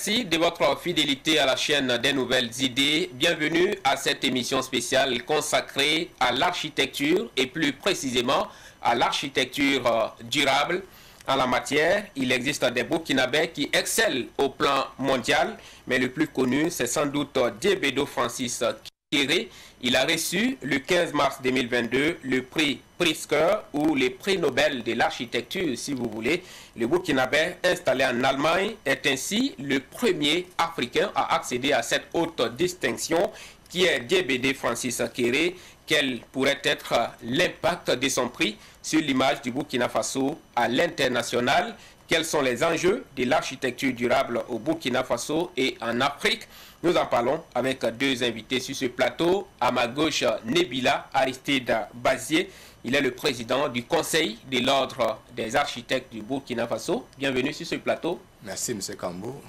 Merci de votre fidélité à la chaîne des nouvelles idées. Bienvenue à cette émission spéciale consacrée à l'architecture et plus précisément à l'architecture durable. En la matière, il existe des Burkinabés qui excellent au plan mondial, mais le plus connu, c'est sans doute Diébedo Francis Kéré. Il a reçu le 15 mars 2022 le prix Pritzker ou le prix Nobel de l'architecture, si vous voulez. Le Burkinabé installé en Allemagne est ainsi le premier Africain à accéder à cette haute distinction qui est Diébedo Francis Kéré. Quel pourrait être l'impact de son prix sur l'image du Burkina Faso à l'international? Quels sont les enjeux de l'architecture durable au Burkina Faso et en Afrique? Nous en parlons avec deux invités sur ce plateau. À ma gauche, Nebila Aristide Bazier. Il est le président du Conseil de l'Ordre des architectes du Burkina Faso. Bienvenue sur ce plateau. Merci, M. Kambo,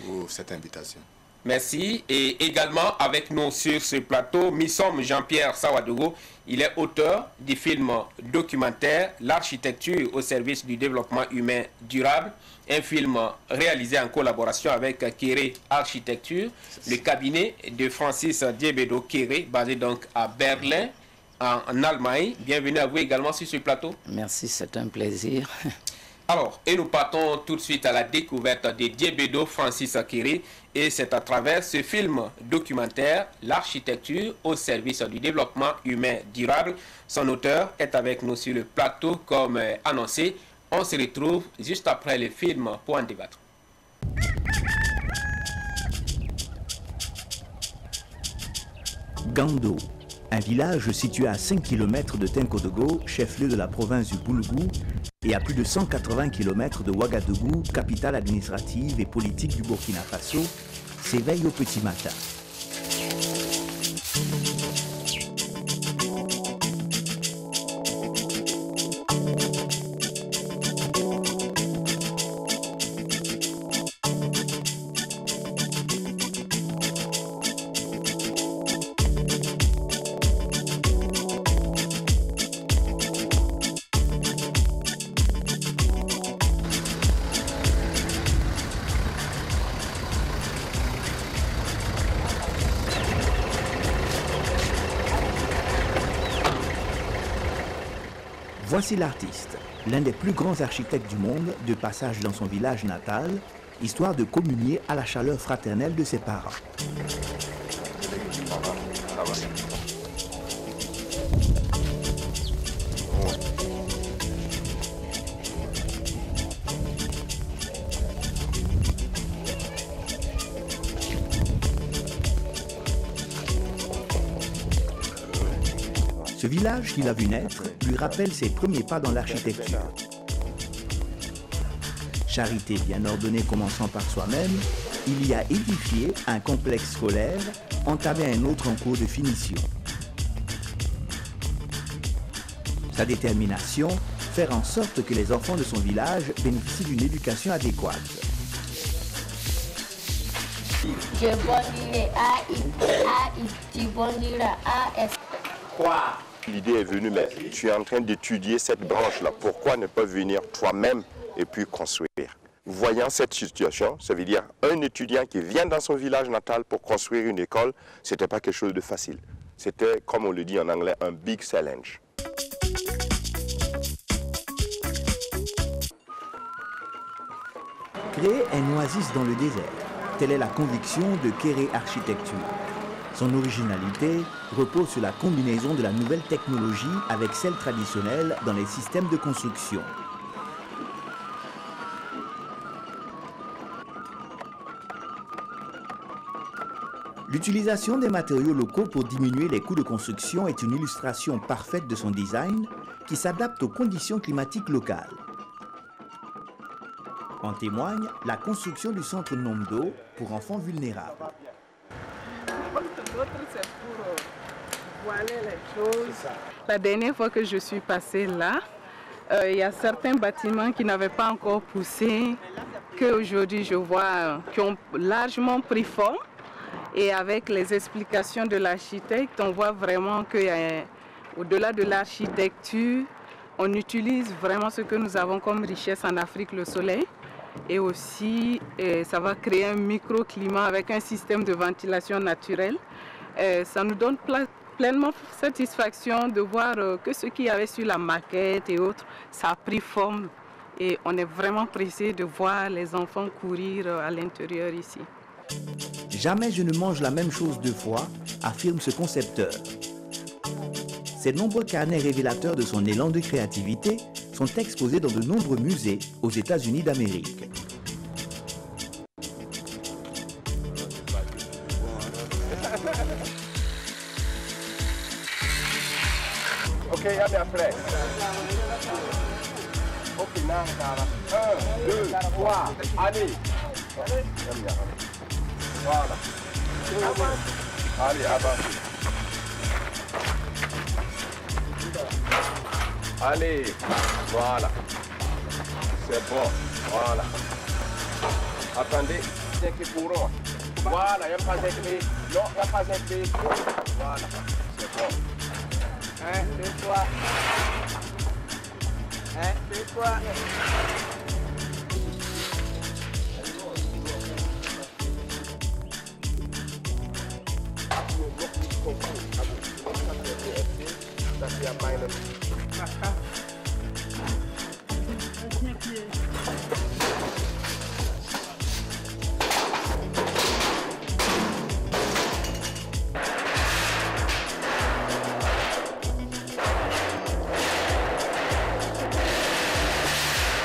pour cette invitation. Merci. Et également avec nous sur ce plateau, Missom Jean-Pierre Sawadogo. Il est auteur du film documentaire L'architecture au service du développement humain durable. Un film réalisé en collaboration avec Kéré Architecture, le cabinet de Francis Diébedo Kéré, basé donc à Berlin, en Allemagne. Bienvenue à vous également sur ce plateau. Merci, c'est un plaisir. Alors, et nous partons tout de suite à la découverte de Diébedo Francis Kéré, et c'est à travers ce film documentaire, L'architecture au service du développement humain durable. Son auteur est avec nous sur le plateau comme annoncé. On se retrouve juste après le film pour en débattre. Gando, un village situé à 5 km de Tinkodogo, chef-lieu de la province du Boulgou, et à plus de 180 km de Ouagadougou, capitale administrative et politique du Burkina Faso, s'éveille au petit matin. Voici l'artiste, l'un des plus grands architectes du monde, de passage dans son village natal, histoire de communier à la chaleur fraternelle de ses parents. Ce village qu'il a vu naître lui rappelle ses premiers pas dans l'architecture. Charité bien ordonnée commençant par soi-même, il y a édifié un complexe scolaire, entamé un autre en cours de finition. Sa détermination, faire en sorte que les enfants de son village bénéficient d'une éducation adéquate. Je bondirai tu bondiras Quoi? L'idée est venue, mais tu es en train d'étudier cette branche-là. Pourquoi ne pas venir toi-même et puis construire? Voyant cette situation, ça veut dire un étudiant qui vient dans son village natal pour construire une école, ce n'était pas quelque chose de facile. C'était, comme on le dit en anglais, un big challenge. Créer un oasis dans le désert, telle est la conviction de Kéré Architecture. Son originalité repose sur la combinaison de la nouvelle technologie avec celle traditionnelle dans les systèmes de construction. L'utilisation des matériaux locaux pour diminuer les coûts de construction est une illustration parfaite de son design qui s'adapte aux conditions climatiques locales. En témoigne la construction du centre Nomdo pour enfants vulnérables. L'autre, c'est pour voiler les choses. La dernière fois que je suis passée là, il y a certains bâtiments qui n'avaient pas encore poussé, qu'aujourd'hui je vois qui ont largement pris forme. Et avec les explications de l'architecte, on voit vraiment qu'au-delà de l'architecture, on utilise vraiment ce que nous avons comme richesse en Afrique, le soleil. et aussi ça va créer un microclimat avec un système de ventilation naturelle. Ça nous donne pleinement satisfaction de voir que ce qu'il y avait sur la maquette et autres, ça a pris forme et on est vraiment pressé de voir les enfants courir à l'intérieur ici. Jamais je ne mange la même chose deux fois, affirme ce concepteur. Ces nombreux carnets révélateurs de son élan de créativité sont exposés dans de nombreux musées aux États-Unis d'Amérique. Ok, allez après. Ok, 1, 2, 3, allez. Voilà. Allez, avancez. Allez, voilà. C'est bon, voilà. Attendez, 5 courants. Voilà, il n'y a pas 5 pieds. Non, il n'y a pas 5 pieds. Voilà, c'est bon. 1, 2, 3. 1, 2, 3.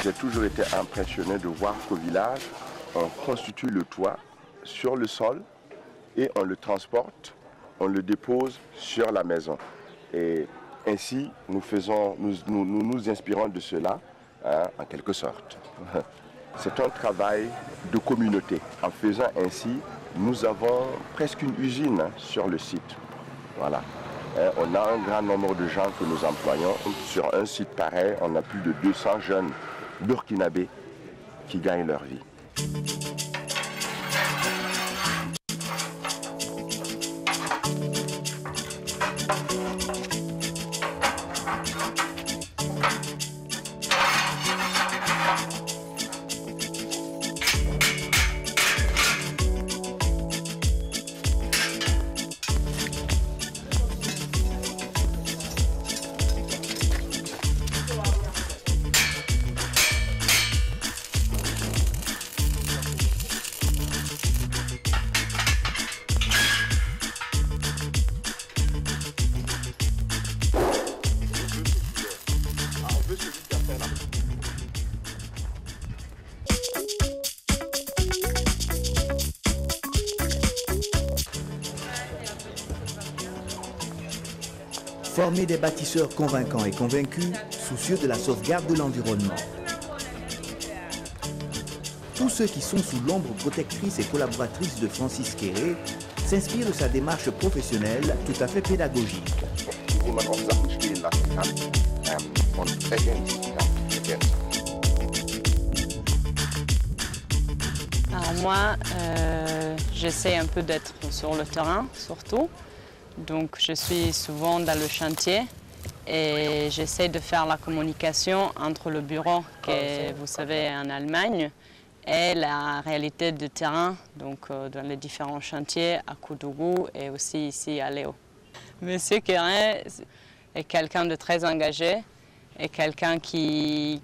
J'ai toujours été impressionné de voir qu'au village, on constitue le toit sur le sol et on le transporte, on le dépose sur la maison. Et ainsi, nous nous inspirons de cela, hein, en quelque sorte. C'est un travail de communauté. En faisant ainsi, nous avons presque une usine sur le site. Voilà. On a un grand nombre de gens que nous employons. Sur un site pareil, on a plus de 200 jeunes burkinabés qui gagnent leur vie. Former des bâtisseurs convaincants et convaincus, soucieux de la sauvegarde de l'environnement. Tous ceux qui sont sous l'ombre protectrice et collaboratrice de Francis Kéré s'inspirent de sa démarche professionnelle tout à fait pédagogique. Alors moi, j'essaie un peu d'être sur le terrain, surtout. Donc je suis souvent dans le chantier et j'essaie de faire la communication entre le bureau que vous savez en Allemagne et la réalité du terrain, donc dans les différents chantiers à Koudougou et aussi ici à Léo. Monsieur Kéré est quelqu'un de très engagé et quelqu'un qui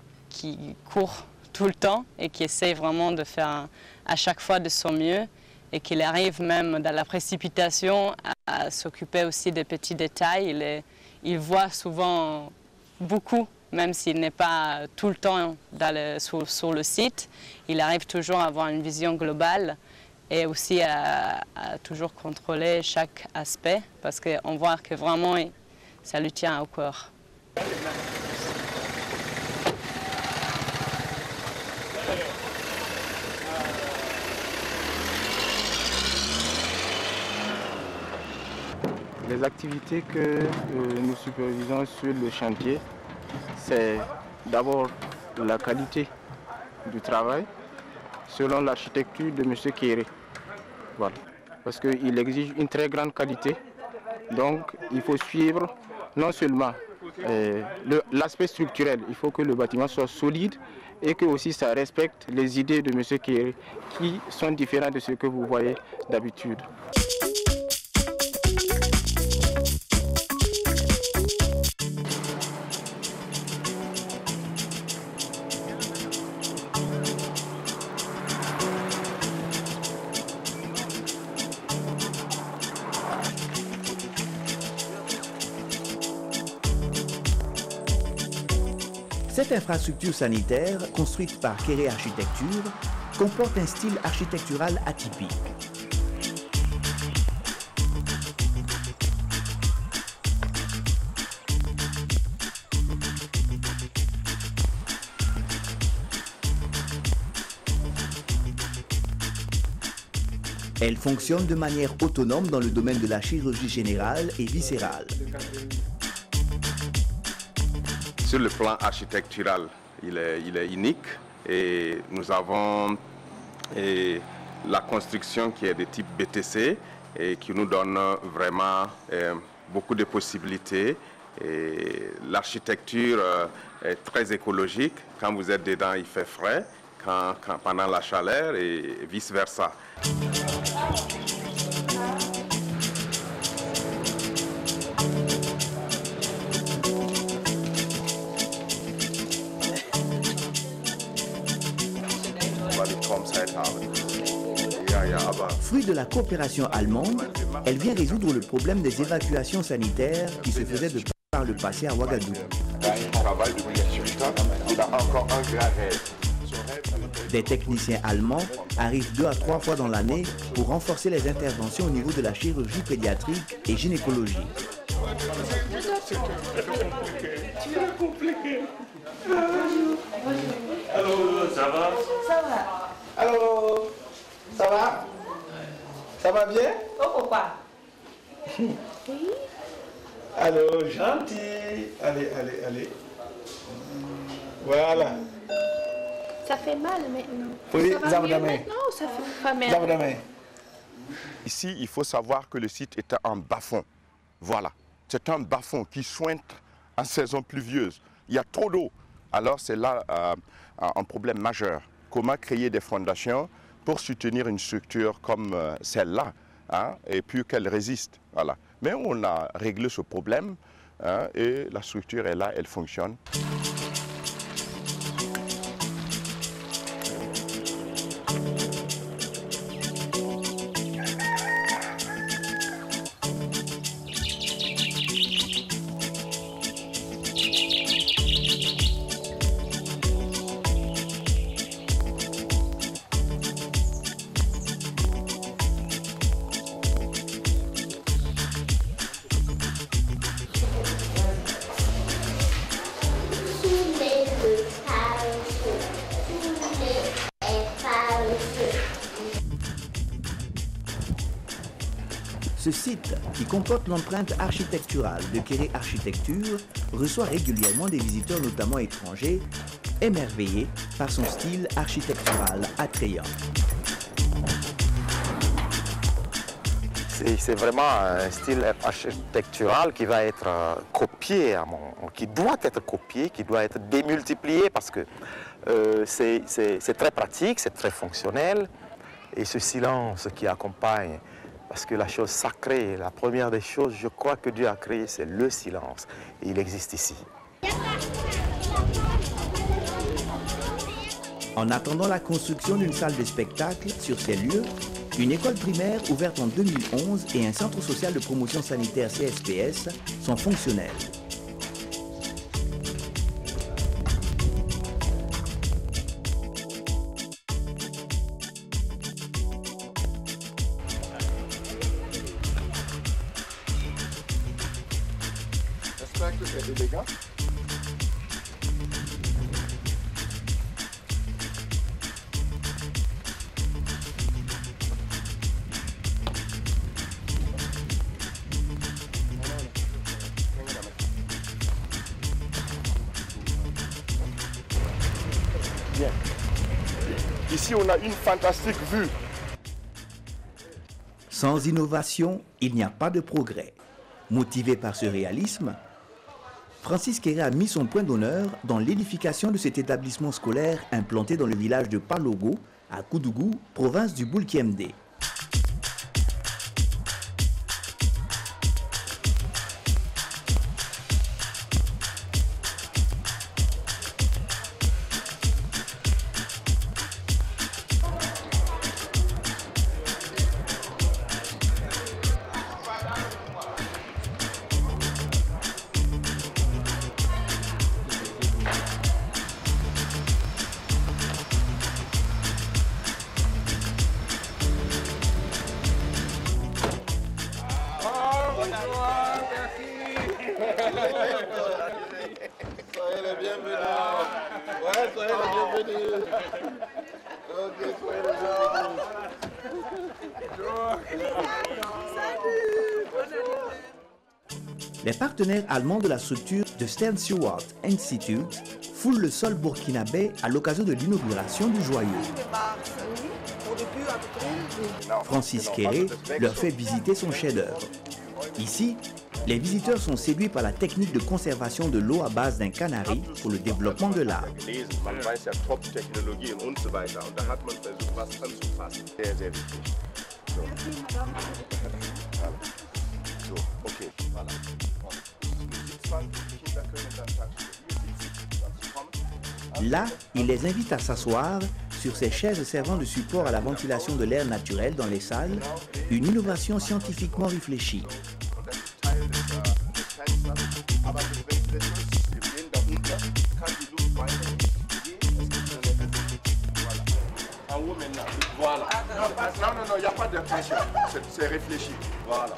court tout le temps et qui essaie vraiment de faire à chaque fois de son mieux. Et qu'il arrive même dans la précipitation à s'occuper aussi des petits détails. Il voit souvent beaucoup, même s'il n'est pas tout le temps sur le site. Il arrive toujours à avoir une vision globale et aussi à toujours contrôler chaque aspect parce qu'on voit que vraiment ça lui tient au cœur. Les activités que nous supervisons sur le chantier, c'est d'abord la qualité du travail selon l'architecture de M. Kéré. Voilà. Parce qu'il exige une très grande qualité. Donc il faut suivre non seulement l'aspect structurel. Il faut que le bâtiment soit solide et que aussi ça respecte les idées de M. Kéré qui sont différentes de ce que vous voyez d'habitude. Cette infrastructure sanitaire, construite par Kéré Architecture, comporte un style architectural atypique. Elle fonctionne de manière autonome dans le domaine de la chirurgie générale et viscérale. Sur le plan architectural, il est unique et nous avons la construction qui est de type BTC et qui nous donne vraiment beaucoup de possibilités. L'architecture est très écologique. Quand vous êtes dedans, il fait frais, pendant la chaleur et vice-versa. Fruit de la coopération allemande, elle vient résoudre le problème des évacuations sanitaires qui se faisaient par le passé à Ouagadougou. Des techniciens allemands arrivent 2 à 3 fois dans l'année pour renforcer les interventions au niveau de la chirurgie pédiatrique et gynécologie. Allô, ça va? Ça va. Allô, ça va? Ça va bien? Oh, papa. Oui. Allô, gentil. Allez, allez, allez. Voilà. Ça fait mal maintenant. Oui, ça va mieux maintenant ou ça fait pas mal? Ici, il faut savoir que le site était un bas-fond. Voilà. C'est un bas-fond qui sointe en saison pluvieuse. Il y a trop d'eau. Alors, c'est là un problème majeur. Comment créer des fondations pour soutenir une structure comme celle-là, hein, et puis qu'elle résiste. Voilà. Mais on a réglé ce problème, hein, et la structure est là, elle fonctionne. Ce site, qui comporte l'empreinte architecturale de Kéré Architecture, reçoit régulièrement des visiteurs, notamment étrangers, émerveillés par son style architectural attrayant. C'est vraiment un style architectural qui va être copié, qui doit être copié, qui doit être démultiplié parce que c'est très pratique, c'est très fonctionnel. Et ce silence qui accompagne, parce que la chose sacrée, la première des choses, je crois que Dieu a créé, c'est le silence. Et il existe ici. En attendant la construction d'une salle de spectacle sur ces lieux, une école primaire ouverte en 2011 et un centre social de promotion sanitaire CSPS sont fonctionnels. J'espère que c'est élégant. Bien. Ici, on a une fantastique vue. Sans innovation, il n'y a pas de progrès. Motivé par ce réalisme, Francis Kéré a mis son point d'honneur dans l'édification de cet établissement scolaire implanté dans le village de Palogo, à Koudougou, province du Boulkiemde. Soyez les bienvenus. Ouais, soyez les bienvenus. Ok, soyez les bienvenus. Les partenaires allemands de la structure de Stern Stewart Institute foulent le sol burkinabé à l'occasion de l'inauguration du joyau. Francis Kéré leur fait visiter son chef-d'œuvre. Ici, les visiteurs sont séduits par la technique de conservation de l'eau à base d'un canari pour le développement de l'art. Là, il les invite à s'asseoir sur ces chaises servant de support à la ventilation de l'air naturel dans les salles, une innovation scientifiquement réfléchie. Voilà. Non, il n'y a pas de pression. C'est réfléchi. Voilà.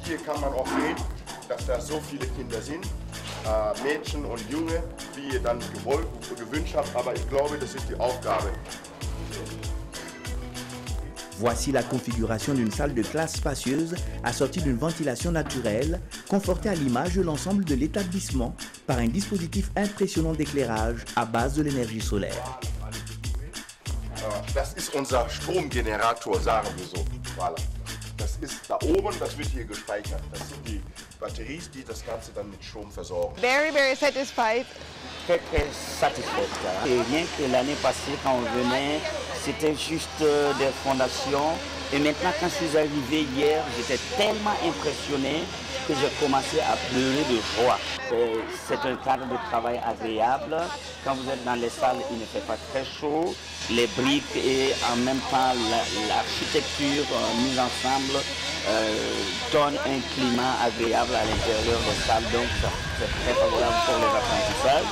Hier kann man auch sehen, dass da so viele Kinder sind, Mädchen und Junge, wie ihr dann gewünscht habt, aber ich glaube, das ist die Aufgabe. Voici la configuration d'une salle de classe spacieuse assortie d'une ventilation naturelle, confortée à l'image de l'ensemble de l'établissement par un dispositif impressionnant d'éclairage à base de l'énergie solaire. Das ist unser Stromgenerator, sagen wir so. Voilà. Das ist da oben, das wird hier gespeichert. Das sind die Batterien, die das Ganze dann mit Strom versorgen. Very, very satisfied. Très, très satisfaite. Et rien que l'année passée, quand on venait, c'était juste des fondations. Et maintenant, quand je suis arrivé hier, j'étais tellement impressionné que j'ai commencé à pleurer de joie. C'est un cadre de travail agréable. Quand vous êtes dans les salles, il ne fait pas très chaud. Les briques et en même temps l'architecture mise ensemble donne un climat agréable à l'intérieur des salles. Donc c'est très favorable pour les apprentissages.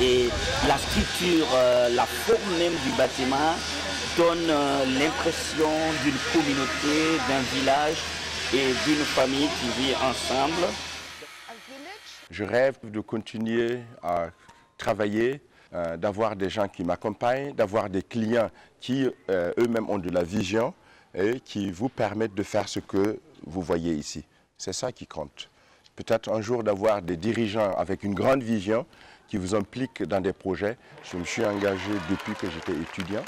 Et la structure, la forme même du bâtiment donne l'impression d'une communauté, d'un village et d'une famille qui vit ensemble. Je rêve de continuer à travailler, d'avoir des gens qui m'accompagnent, d'avoir des clients qui eux-mêmes ont de la vision et qui vous permettent de faire ce que vous voyez ici. C'est ça qui compte. Peut-être un jour d'avoir des dirigeants avec une grande vision qui vous impliquent dans des projets. Je me suis engagé depuis que j'étais étudiant.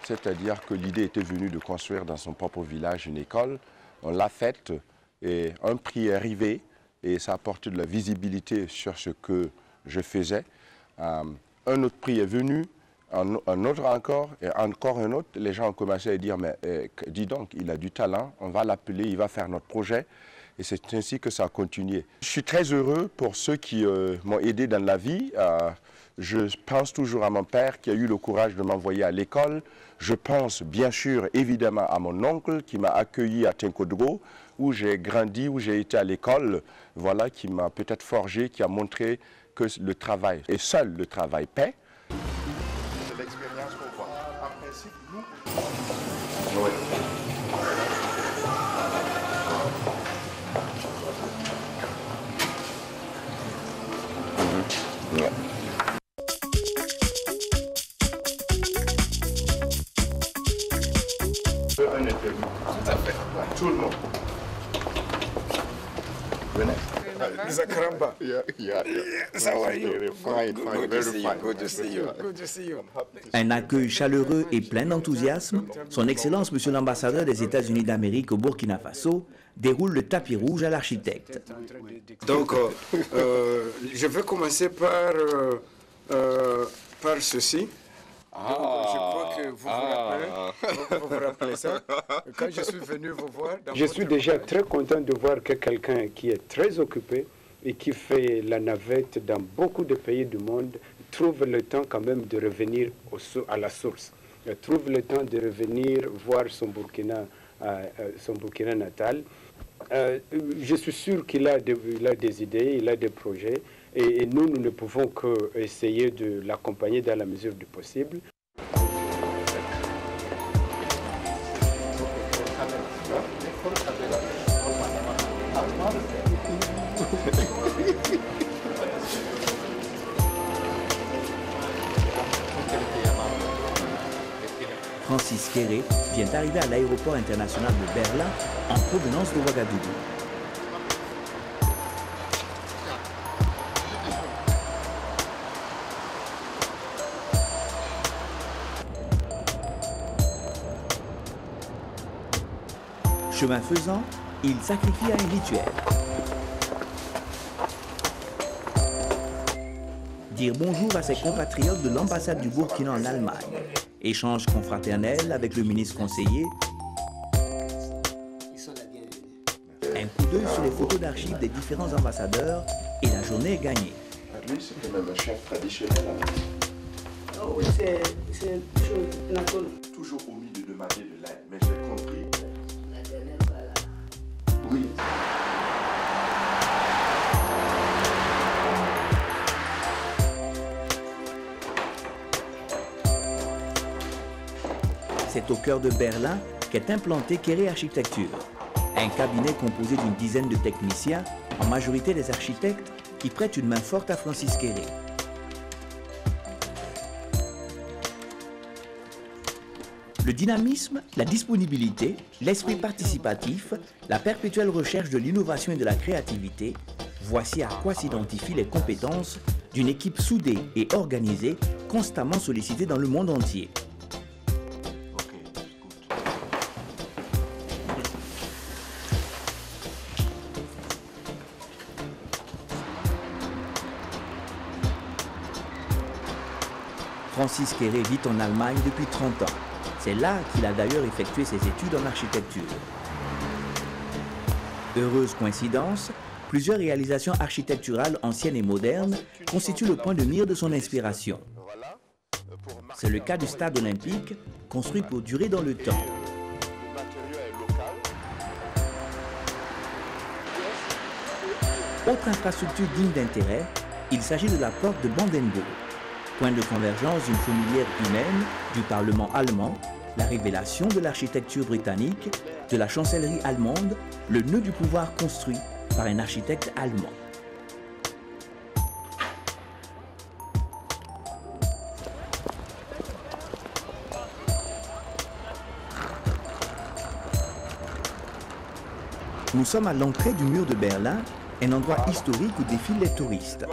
C'est-à-dire que l'idée était venue de construire dans son propre village une école. On l'a faite et un prix est arrivé et ça a apporté de la visibilité sur ce que je faisais. Un autre prix est venu, un autre encore et encore un autre. Les gens ont commencé à dire, mais dis donc, il a du talent, on va l'appeler, il va faire notre projet. Et c'est ainsi que ça a continué. Je suis très heureux pour ceux qui m'ont aidé dans la vie. Je pense toujours à mon père qui a eu le courage de m'envoyer à l'école. Je pense bien sûr évidemment à mon oncle qui m'a accueilli à Tenkodgo, où j'ai grandi, où j'ai été à l'école. Voilà, qui m'a peut-être forgé, qui a montré que le travail, et seul le travail paie. C'est l'expérience qu'on voit. En principe, nous... Oui. Ouais. Un interview, tout à fait. Tout le monde. Venez. Zakaramba. Yeah. How are you? Fine, Good very to see you. fine. Good to see you. Good to see you. Un accueil chaleureux et plein d'enthousiasme, son Excellence Monsieur l'ambassadeur des États-Unis d'Amérique au Burkina Faso déroule le tapis rouge à l'architecte. Donc, je vais commencer par ceci. Je crois que vous vous rappelez ça. Quand je suis venu vous voir... Je suis déjà très content de voir que quelqu'un qui est très occupé et qui fait la navette dans beaucoup de pays du monde trouve le temps quand même de revenir à la source. Trouve le temps de revenir voir son Burkina natal. Je suis sûr qu'il a des idées, il a des projets. Et nous ne pouvons qu'essayer de l'accompagner dans la mesure du possible. Francis Kéré vient d'arriver à l'aéroport international de Berlin en provenance de Ouagadougou. Chemin faisant, il sacrifie à un rituel. Dire bonjour à ses compatriotes de l'ambassade du Burkina en Allemagne. Échange confraternel avec le ministre conseiller. Un coup d'œil sur les photos d'archives des différents ambassadeurs et la journée est gagnée. Lui, c'est quand même un chef traditionnel. Oh oui, c'est toujours omis de demander de l'aide, mais j'ai compris. Oui. C'est au cœur de Berlin qu'est implanté Kéré Architecture, un cabinet composé d'une dizaine de techniciens, en majorité des architectes, qui prêtent une main forte à Francis Kéré. Le dynamisme, la disponibilité, l'esprit participatif, la perpétuelle recherche de l'innovation et de la créativité, voici à quoi s'identifient les compétences d'une équipe soudée et organisée, constamment sollicitée dans le monde entier. Francis Kéré vit en Allemagne depuis 30 ans. C'est là qu'il a d'ailleurs effectué ses études en architecture. Heureuse coïncidence, plusieurs réalisations architecturales anciennes et modernes constituent le point de mire de son inspiration. C'est le cas du stade olympique, construit pour durer dans le temps. Autre infrastructure digne d'intérêt, il s'agit de la porte de Brandenburg, point de convergence d'une fourmilière humaine, du Parlement allemand, la révélation de l'architecture britannique, de la chancellerie allemande, le nœud du pouvoir construit par un architecte allemand. Nous sommes à l'entrée du mur de Berlin, un endroit historique où défilent les touristes.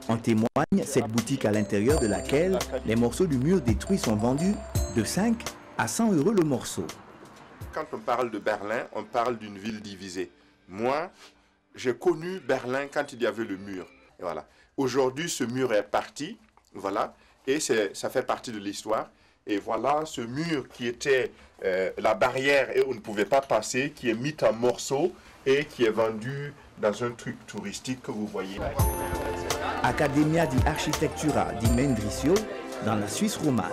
En témoigne cette boutique à l'intérieur de laquelle les morceaux du mur détruit sont vendus de 5 à 100 € le morceau. Quand on parle de Berlin, on parle d'une ville divisée. Moi, j'ai connu Berlin quand il y avait le mur. Et voilà. Aujourd'hui, ce mur est parti, voilà, et ça fait partie de l'histoire. Et voilà ce mur qui était la barrière et on ne pouvait pas passer, qui est mis en morceaux et qui est vendu dans un truc touristique que vous voyez. Academia di Architectura di Mendrisio, dans la Suisse romane.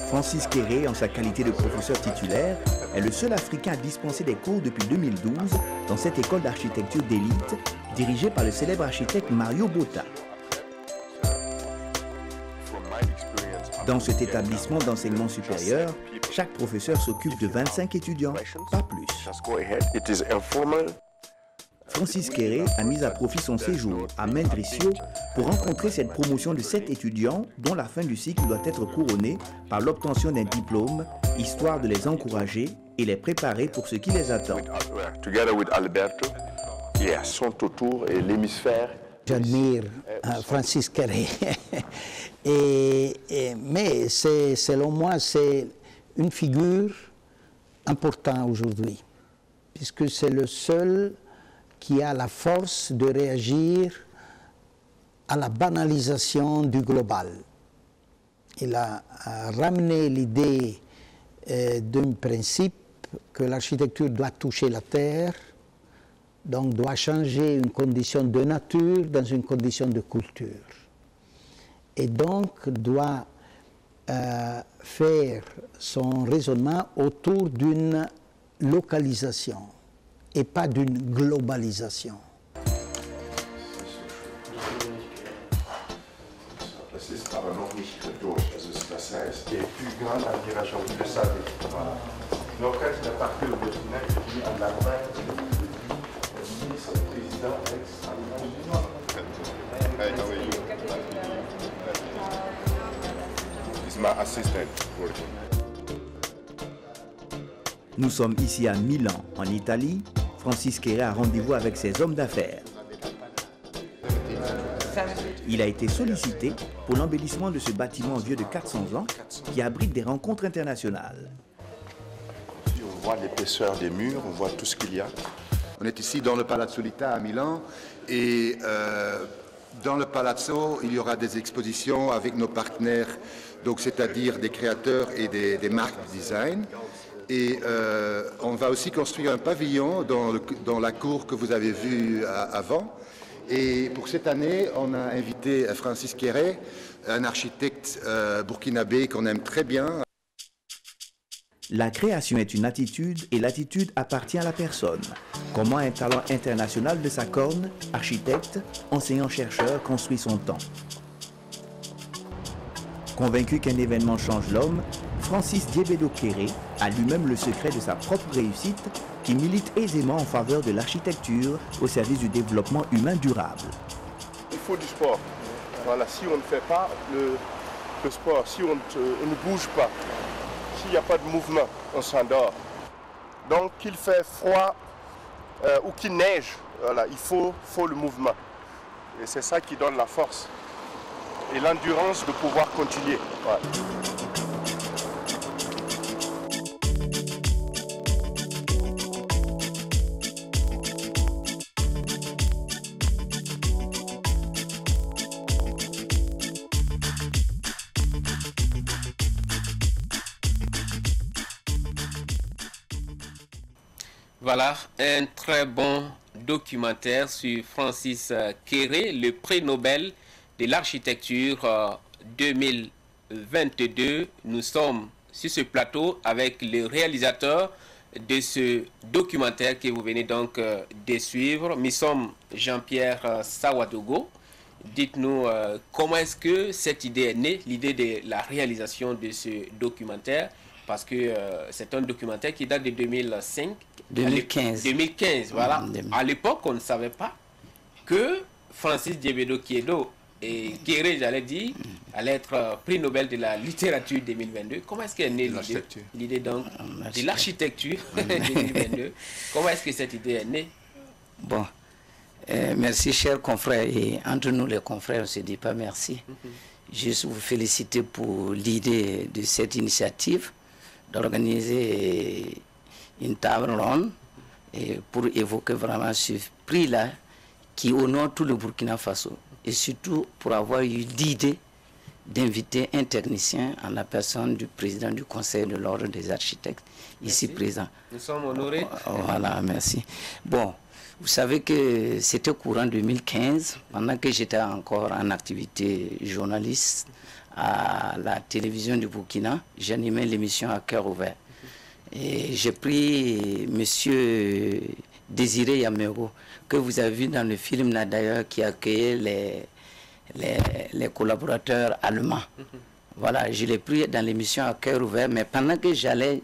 Francis Kéré, en sa qualité de professeur titulaire, est le seul Africain à dispenser des cours depuis 2012 dans cette école d'architecture d'élite dirigée par le célèbre architecte Mario Botta. Dans cet établissement d'enseignement supérieur, chaque professeur s'occupe de 25 étudiants, pas plus. Francis Kéré a mis à profit son séjour à Mendrisio pour rencontrer cette promotion de 7 étudiants dont la fin du cycle doit être couronnée par l'obtention d'un diplôme, histoire de les encourager et les préparer pour ce qui les attend. sont autour et l'hémisphère. J'admire Francis Kéré. Mais selon moi, c'est une figure importante aujourd'hui, puisque c'est le seul qui a la force de réagir à la banalisation du global. Il a ramené l'idée d'un principe que l'architecture doit toucher la terre, donc doit changer une condition de nature dans une condition de culture. Et donc doit faire son raisonnement autour d'une localisation et pas d'une globalisation. Das ist aber noch nicht durch. Also das heißt, der Grand Admiration, vous le savez. L'orchestre n'a pas que le Burkina qui est en Allemagne, le ministre président ex-allemand. He's my assistant working. Nous sommes ici à Milan, en Italie. Francis Kéré a rendez-vous avec ses hommes d'affaires. Il a été sollicité pour l'embellissement de ce bâtiment vieux de 400 ans qui abrite des rencontres internationales. On voit l'épaisseur des murs, on voit tout ce qu'il y a. On est ici dans le Palazzo Lita à Milan et dans le Palazzo, il y aura des expositions avec nos partenaires, donc c'est-à-dire des créateurs et des marques de design. Et on va aussi construire un pavillon dans la cour que vous avez vue avant. Et pour cette année, on a invité Francis Kéré, un architecte burkinabé qu'on aime très bien. La création est une attitude et l'attitude appartient à la personne. Comment un talent international de sa corne, architecte, enseignant-chercheur, construit son temps. Convaincu qu'un événement change l'homme, Francis Diébedo Kéré a lui-même le secret de sa propre réussite qui milite aisément en faveur de l'architecture au service du développement humain durable. Il faut du sport. Voilà, si on ne fait pas le sport, si on ne bouge pas, s'il n'y a pas de mouvement, on s'endort. Donc qu'il fait froid ou qu'il neige, voilà, il faut le mouvement. Et c'est ça qui donne la force et l'endurance de pouvoir continuer. Voilà. Voilà un très bon documentaire sur Francis Kéré, le prix Nobel de l'architecture 2022. Nous sommes sur ce plateau avec le réalisateur de ce documentaire que vous venez donc de suivre. Nous sommes Jean-Pierre Sawadogo. Dites-nous comment est-ce que cette idée est née, l'idée de la réalisation de ce documentaire, parce que c'est un documentaire qui date de 2005. 2015. 2015, voilà. À l'époque, on ne savait pas que Francis Diébedo Kéré, j'allais dire, allait être prix Nobel de la littérature 2022. Comment est-ce qu'est née l'idée donc de l'architecture 2022? Comment est-ce que cette idée est née? Bon, merci chers confrères, et entre nous les confrères, on ne se dit pas merci. Juste vous féliciter pour l'idée de cette initiative d'organiser une table ronde et pour évoquer vraiment ce prix-là qui honore tout le Burkina Faso, et surtout pour avoir eu l'idée d'inviter un technicien en la personne du président du Conseil de l'Ordre des architectes, ici présent. Nous sommes honorés. Voilà, merci. Bon, vous savez que c'était courant 2015, pendant que j'étais encore en activité journaliste à la télévision du Burkina, j'animais l'émission À Cœur Ouvert. Et j'ai pris M. Désiré Yamero, que vous avez vu dans le film là d'ailleurs, qui accueillait les collaborateurs allemands. Voilà, je l'ai pris dans l'émission À Cœur Ouvert, mais pendant que j'allais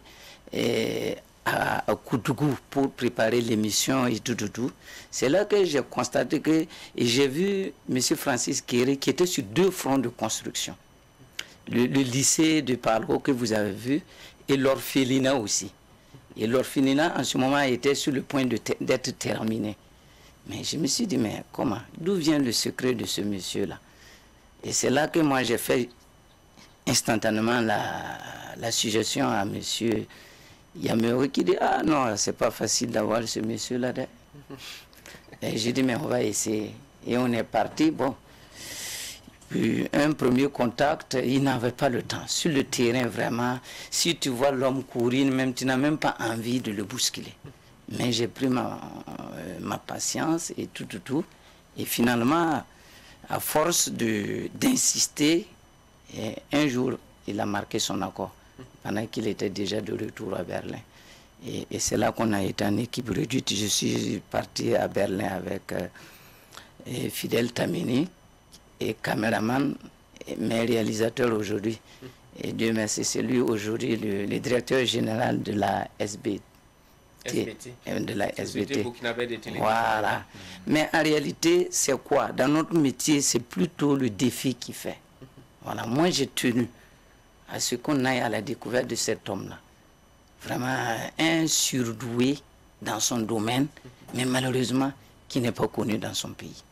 à Koudougou pour préparer l'émission et tout, c'est là que j'ai constaté que j'ai vu M. Francis Kéré qui était sur deux fronts de construction. Le lycée de Parlo que vous avez vu, et l'orphelinat aussi. Et l'orphelinat, en ce moment, était sur le point d'être terminé. Mais je me suis dit, mais comment? D'où vient le secret de ce monsieur-là? Et c'est là que moi j'ai fait instantanément la suggestion à monsieur Yameori qui dit, ah non, c'est pas facile d'avoir ce monsieur-là. Et j'ai dit, mais on va essayer. Et on est parti, bon. Puis un premier contact, il n'avait pas le temps. Sur le terrain, vraiment, si tu vois l'homme courir, même, tu n'as même pas envie de le bousculer. Mais j'ai pris ma patience et tout. Et finalement, à force d'insister, un jour, il a marqué son accord, pendant qu'il était déjà de retour à Berlin. Et c'est là qu'on a été en équipe réduite. Je suis parti à Berlin avec Fidel Tamini, et caméraman, mais réalisateur aujourd'hui. Et Dieu merci, c'est lui aujourd'hui le directeur général de la SBT. De la SBT. Voilà. Mais en réalité, c'est quoi? Dans notre métier, c'est plutôt le défi qui fait. Voilà. Moi, j'ai tenu à ce qu'on aille à la découverte de cet homme-là. Vraiment un surdoué dans son domaine, mais malheureusement, qui n'est pas connu dans son pays.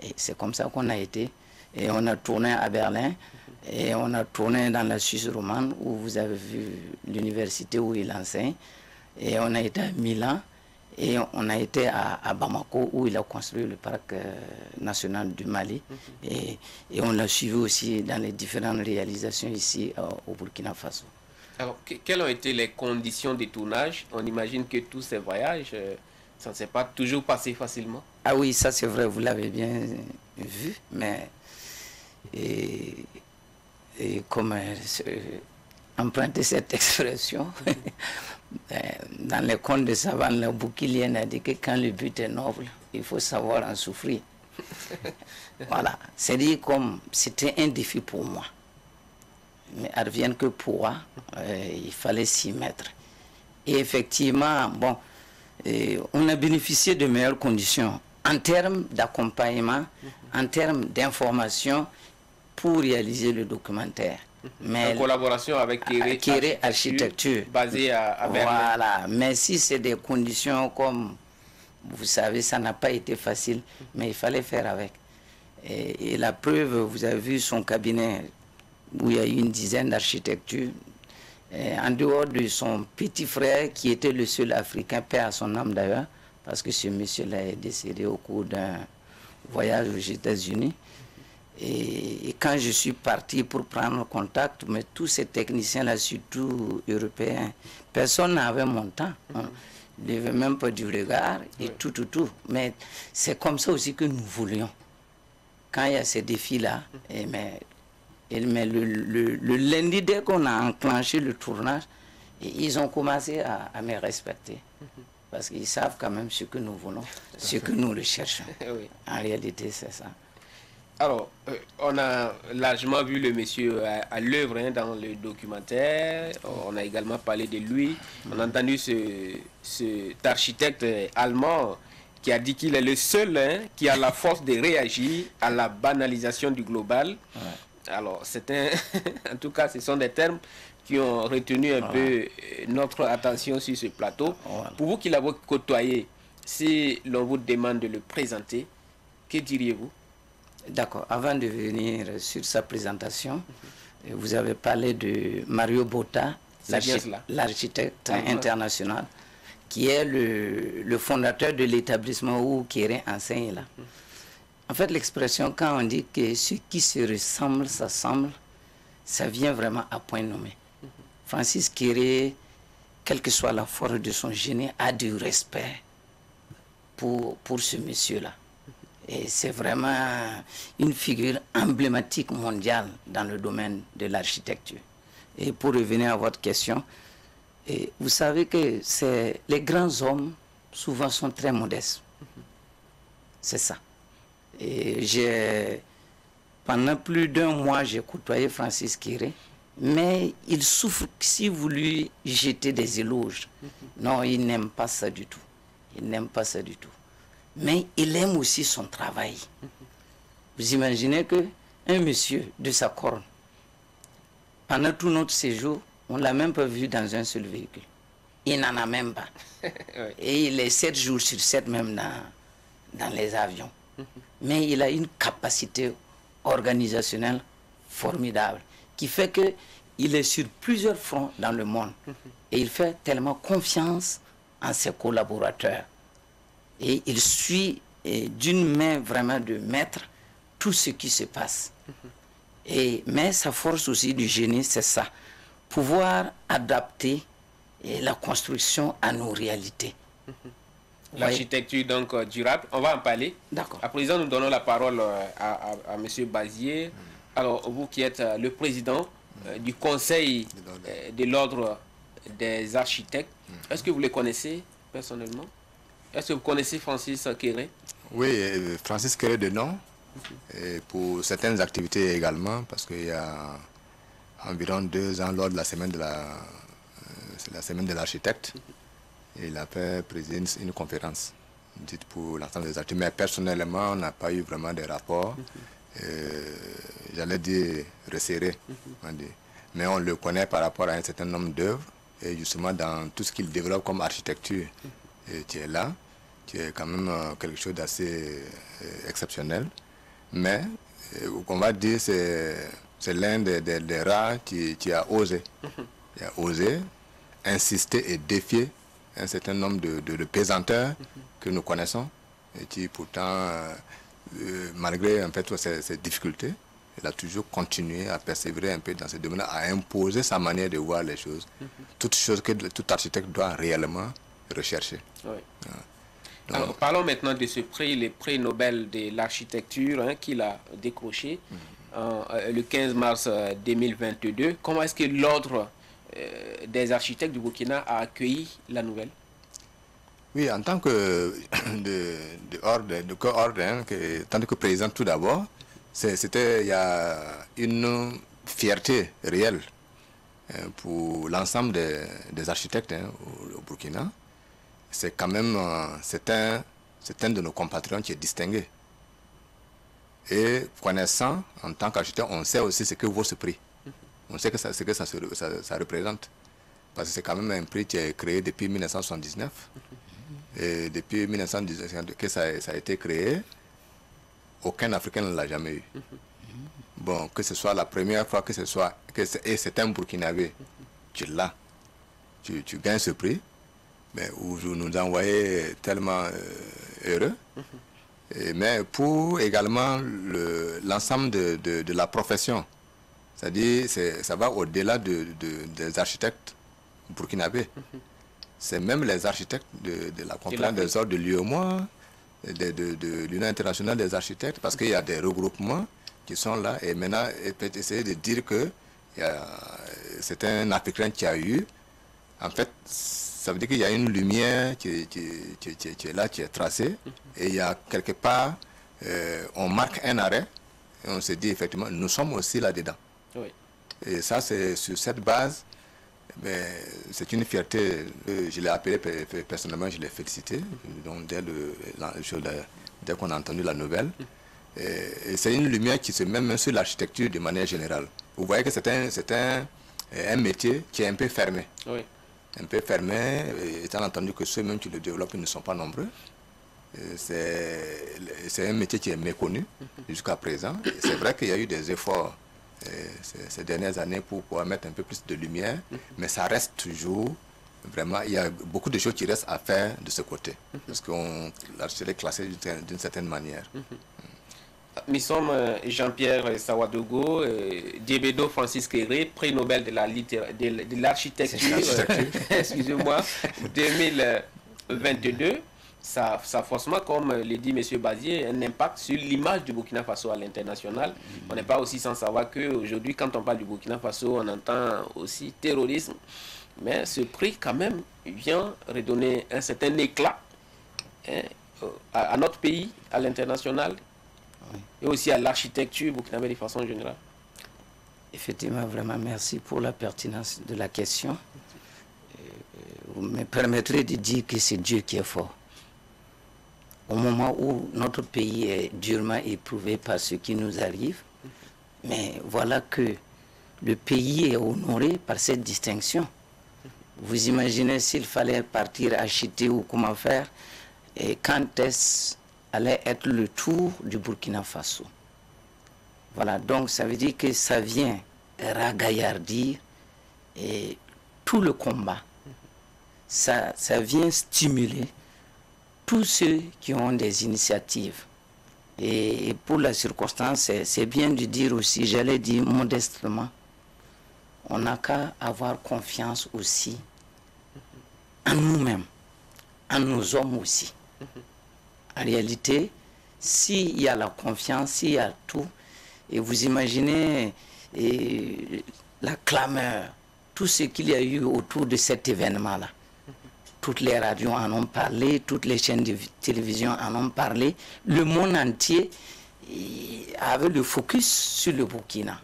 Et c'est comme ça qu'on a été. Et on a tourné à Berlin. Et on a tourné dans la Suisse romande, où vous avez vu l'université où il enseigne. Et on a été à Milan. Et on a été à Bamako, où il a construit le parc national du Mali. Et on l'a suivi aussi dans les différentes réalisations ici au Burkina Faso. Alors, quelles ont été les conditions de tournage? On imagine que tous ces voyages, ça ne s'est pas toujours passé facilement. Ah oui, ça c'est vrai, vous l'avez bien vu, mais et comme emprunter cette expression, dans les contes de Savane, le bouquilien a dit que quand le but est noble, il faut savoir en souffrir. Voilà, c'est dit comme c'était un défi pour moi. Mais advienne que pourra, il fallait s'y mettre. Et effectivement, bon, on a bénéficié de meilleures conditions en termes d'accompagnement, en termes d'information pour réaliser le documentaire. Mais en collaboration avec Kéré Architecture, basé à Berlin. Voilà, mais si c'est des conditions comme, vous savez, ça n'a pas été facile, mais il fallait faire avec. Et la preuve, vous avez vu son cabinet, où il y a eu une dizaine d'architectures, en dehors de son petit frère qui était le seul Africain, paix à son âme d'ailleurs, parce que ce monsieur-là est décédé au cours d'un voyage aux États-Unis. Et quand je suis parti pour prendre contact, mais tous ces techniciens-là, surtout européens, personne n'avait mon temps. Hein. Ils n'avaient même pas du regard et tout. Mais c'est comme ça aussi que nous voulions. Quand il y a ces défis-là, mais le lundi, dès qu'on a enclenché le tournage, ils ont commencé à me respecter. Parce qu'ils savent quand même ce que nous voulons, ce que nous recherchons. Oui. En réalité, c'est ça. Alors, on a largement vu le monsieur à l'œuvre dans le documentaire. On a également parlé de lui. On a entendu cet architecte allemand qui a dit qu'il est le seul qui a la force de réagir à la banalisation du global. Ouais. Alors, en tout cas, ce sont des termes qui ont retenu un peu notre attention sur ce plateau. Pour vous qui l'avez côtoyé, si l'on vous demande de le présenter, que diriez-vous? D'accord. Avant de venir sur sa présentation, vous avez parlé de Mario Botta, l'architecte international, qui est le fondateur de l'établissement où Kéré enseigne là. En fait, l'expression, quand on dit que ce qui se ressemble s'assemble, ça vient vraiment à point nommé. Francis Kéré, quelle que soit la force de son génie, a du respect pour ce monsieur-là. Et c'est vraiment une figure emblématique mondiale dans le domaine de l'architecture. Et pour revenir à votre question, vous savez que les grands hommes, souvent, sont très modestes. C'est ça. Et pendant plus d'un mois, j'ai côtoyé Francis Kéré, mais il souffre si vous lui jetez des éloges. Non, il n'aime pas ça du tout. Il n'aime pas ça du tout. Mais il aime aussi son travail. Vous imaginez qu'un monsieur de sa corne, pendant tout notre séjour, on ne l'a même pas vu dans un seul véhicule. Il n'en a même pas. Et il est 7 jours sur 7 même dans les avions. Mais il a une capacité organisationnelle formidable qui fait qu'il est sur plusieurs fronts dans le monde. Et il fait tellement confiance en ses collaborateurs. Et il suit d'une main vraiment de maître tout ce qui se passe. Mais sa force aussi du génie, c'est ça. Pouvoir adapter la construction à nos réalités. L'architecture donc durable, on va en parler. D'accord. À présent, nous donnons la parole à M. Bazier. Alors, vous qui êtes le président du Conseil de l'Ordre des architectes, est-ce que vous les connaissez personnellement? Est-ce que vous connaissez Francis Kéré? Oui, Francis Kéré de nom, et pour certaines activités également, parce qu'il y a environ 2 ans, lors de la semaine de l'architecte, il a fait présider une conférence dite pour l'ensemble des architectes. Mais personnellement, on n'a pas eu vraiment de rapport, j'allais dire resserré, mais on le connaît par rapport à un certain nombre d'œuvres, et justement dans tout ce qu'il développe comme architecture, tu es là, tu es quand même quelque chose d'assez exceptionnel, mais on va dire c'est l'un des rares qui a osé. Il a osé insister et défier un certain nombre de pesanteurs que nous connaissons et qui pourtant, malgré en fait toutes ces difficultés, il a toujours continué à persévérer un peu dans ce domaine, à imposer sa manière de voir les choses. Toute chose que tout architecte doit réellement rechercher. Oui. Donc, alors, parlons maintenant de ce prix, le prix Nobel de l'architecture qu'il a décroché le 15 mars 2022. Comment est-ce que l'ordre des architectes du Burkina a accueilli la nouvelle? Oui, en tant que tant que président tout d'abord, il y a une fierté réelle pour l'ensemble des architectes au Burkina. C'est quand même c'est un de nos compatriotes qui est distingué. Et connaissant, en tant qu'architecte, on sait aussi ce que vaut ce prix. On sait ce que ça représente. Parce que c'est quand même un prix qui est créé depuis 1979. Et depuis 1919 que ça a été créé, aucun Africain ne l'a jamais eu. Bon, que ce soit la première fois, et c'est un Burkinabé, tu l'as. Tu gagnes ce prix. Mais où vous nous envoyez tellement heureux, mais pour également l'ensemble de la profession, c'est-à-dire ça va au-delà des architectes burkinabés. C'est même les architectes de la conférence des ordres de l'UEMOA, de l'Union internationale des architectes, parce qu'il y a des regroupements qui sont là, et maintenant, ils peuvent essayer de dire que c'est un Africain qui a eu, en fait, ça veut dire qu'il y a une lumière qui est là, qui est tracée, et il y a quelque part, on marque un arrêt, et on se dit effectivement, nous sommes aussi là-dedans. Oui. Et ça, c'est sur cette base, c'est une fierté. Je l'ai appelé personnellement, je l'ai félicité, donc dès qu'on a entendu la nouvelle. Et c'est une lumière qui se met même sur l'architecture de manière générale. Vous voyez que c'est un métier qui est un peu fermé. Oui. Un peu fermé, étant entendu que ceux-mêmes qui le développent ne sont pas nombreux. C'est un métier qui est méconnu jusqu'à présent. C'est vrai qu'il y a eu des efforts ces dernières années pour pouvoir mettre un peu plus de lumière, mais ça reste toujours, vraiment, il y a beaucoup de choses qui restent à faire de ce côté, parce qu'on est classé d'une certaine manière. Nous sommes Jean-Pierre Sawadogo, Diebedo Francis Kéré, prix Nobel de l'architecture, excusez-moi, 2022. Ça a forcément, comme le dit M. Bazier, un impact sur l'image du Burkina Faso à l'international. On n'est pas aussi sans savoir qu'aujourd'hui, quand on parle du Burkina Faso, on entend aussi terrorisme. Mais ce prix, quand même, vient redonner un certain éclat à notre pays, à l'international, et aussi à l'architecture burkinabé de façon générale. Effectivement, vraiment, merci pour la pertinence de la question. Vous me permettrez de dire que c'est Dieu qui est fort. Au moment où notre pays est durement éprouvé par ce qui nous arrive, mais voilà que le pays est honoré par cette distinction. Vous imaginez s'il fallait partir acheter ou comment faire, et quand est-ce allait être le tour du Burkina Faso. Voilà, donc ça veut dire que ça vient ragaillardir et tout le combat. Ça vient stimuler tous ceux qui ont des initiatives. Et pour la circonstance, c'est bien de dire aussi, j'allais dire modestement, on n'a qu'à avoir confiance aussi en nous-mêmes, en nos hommes aussi. En réalité, s'il y a la confiance, s'il y a tout, et vous imaginez la clameur, tout ce qu'il y a eu autour de cet événement-là. Toutes les radios en ont parlé, toutes les chaînes de télévision en ont parlé. Le monde entier avait le focus sur le Burkina.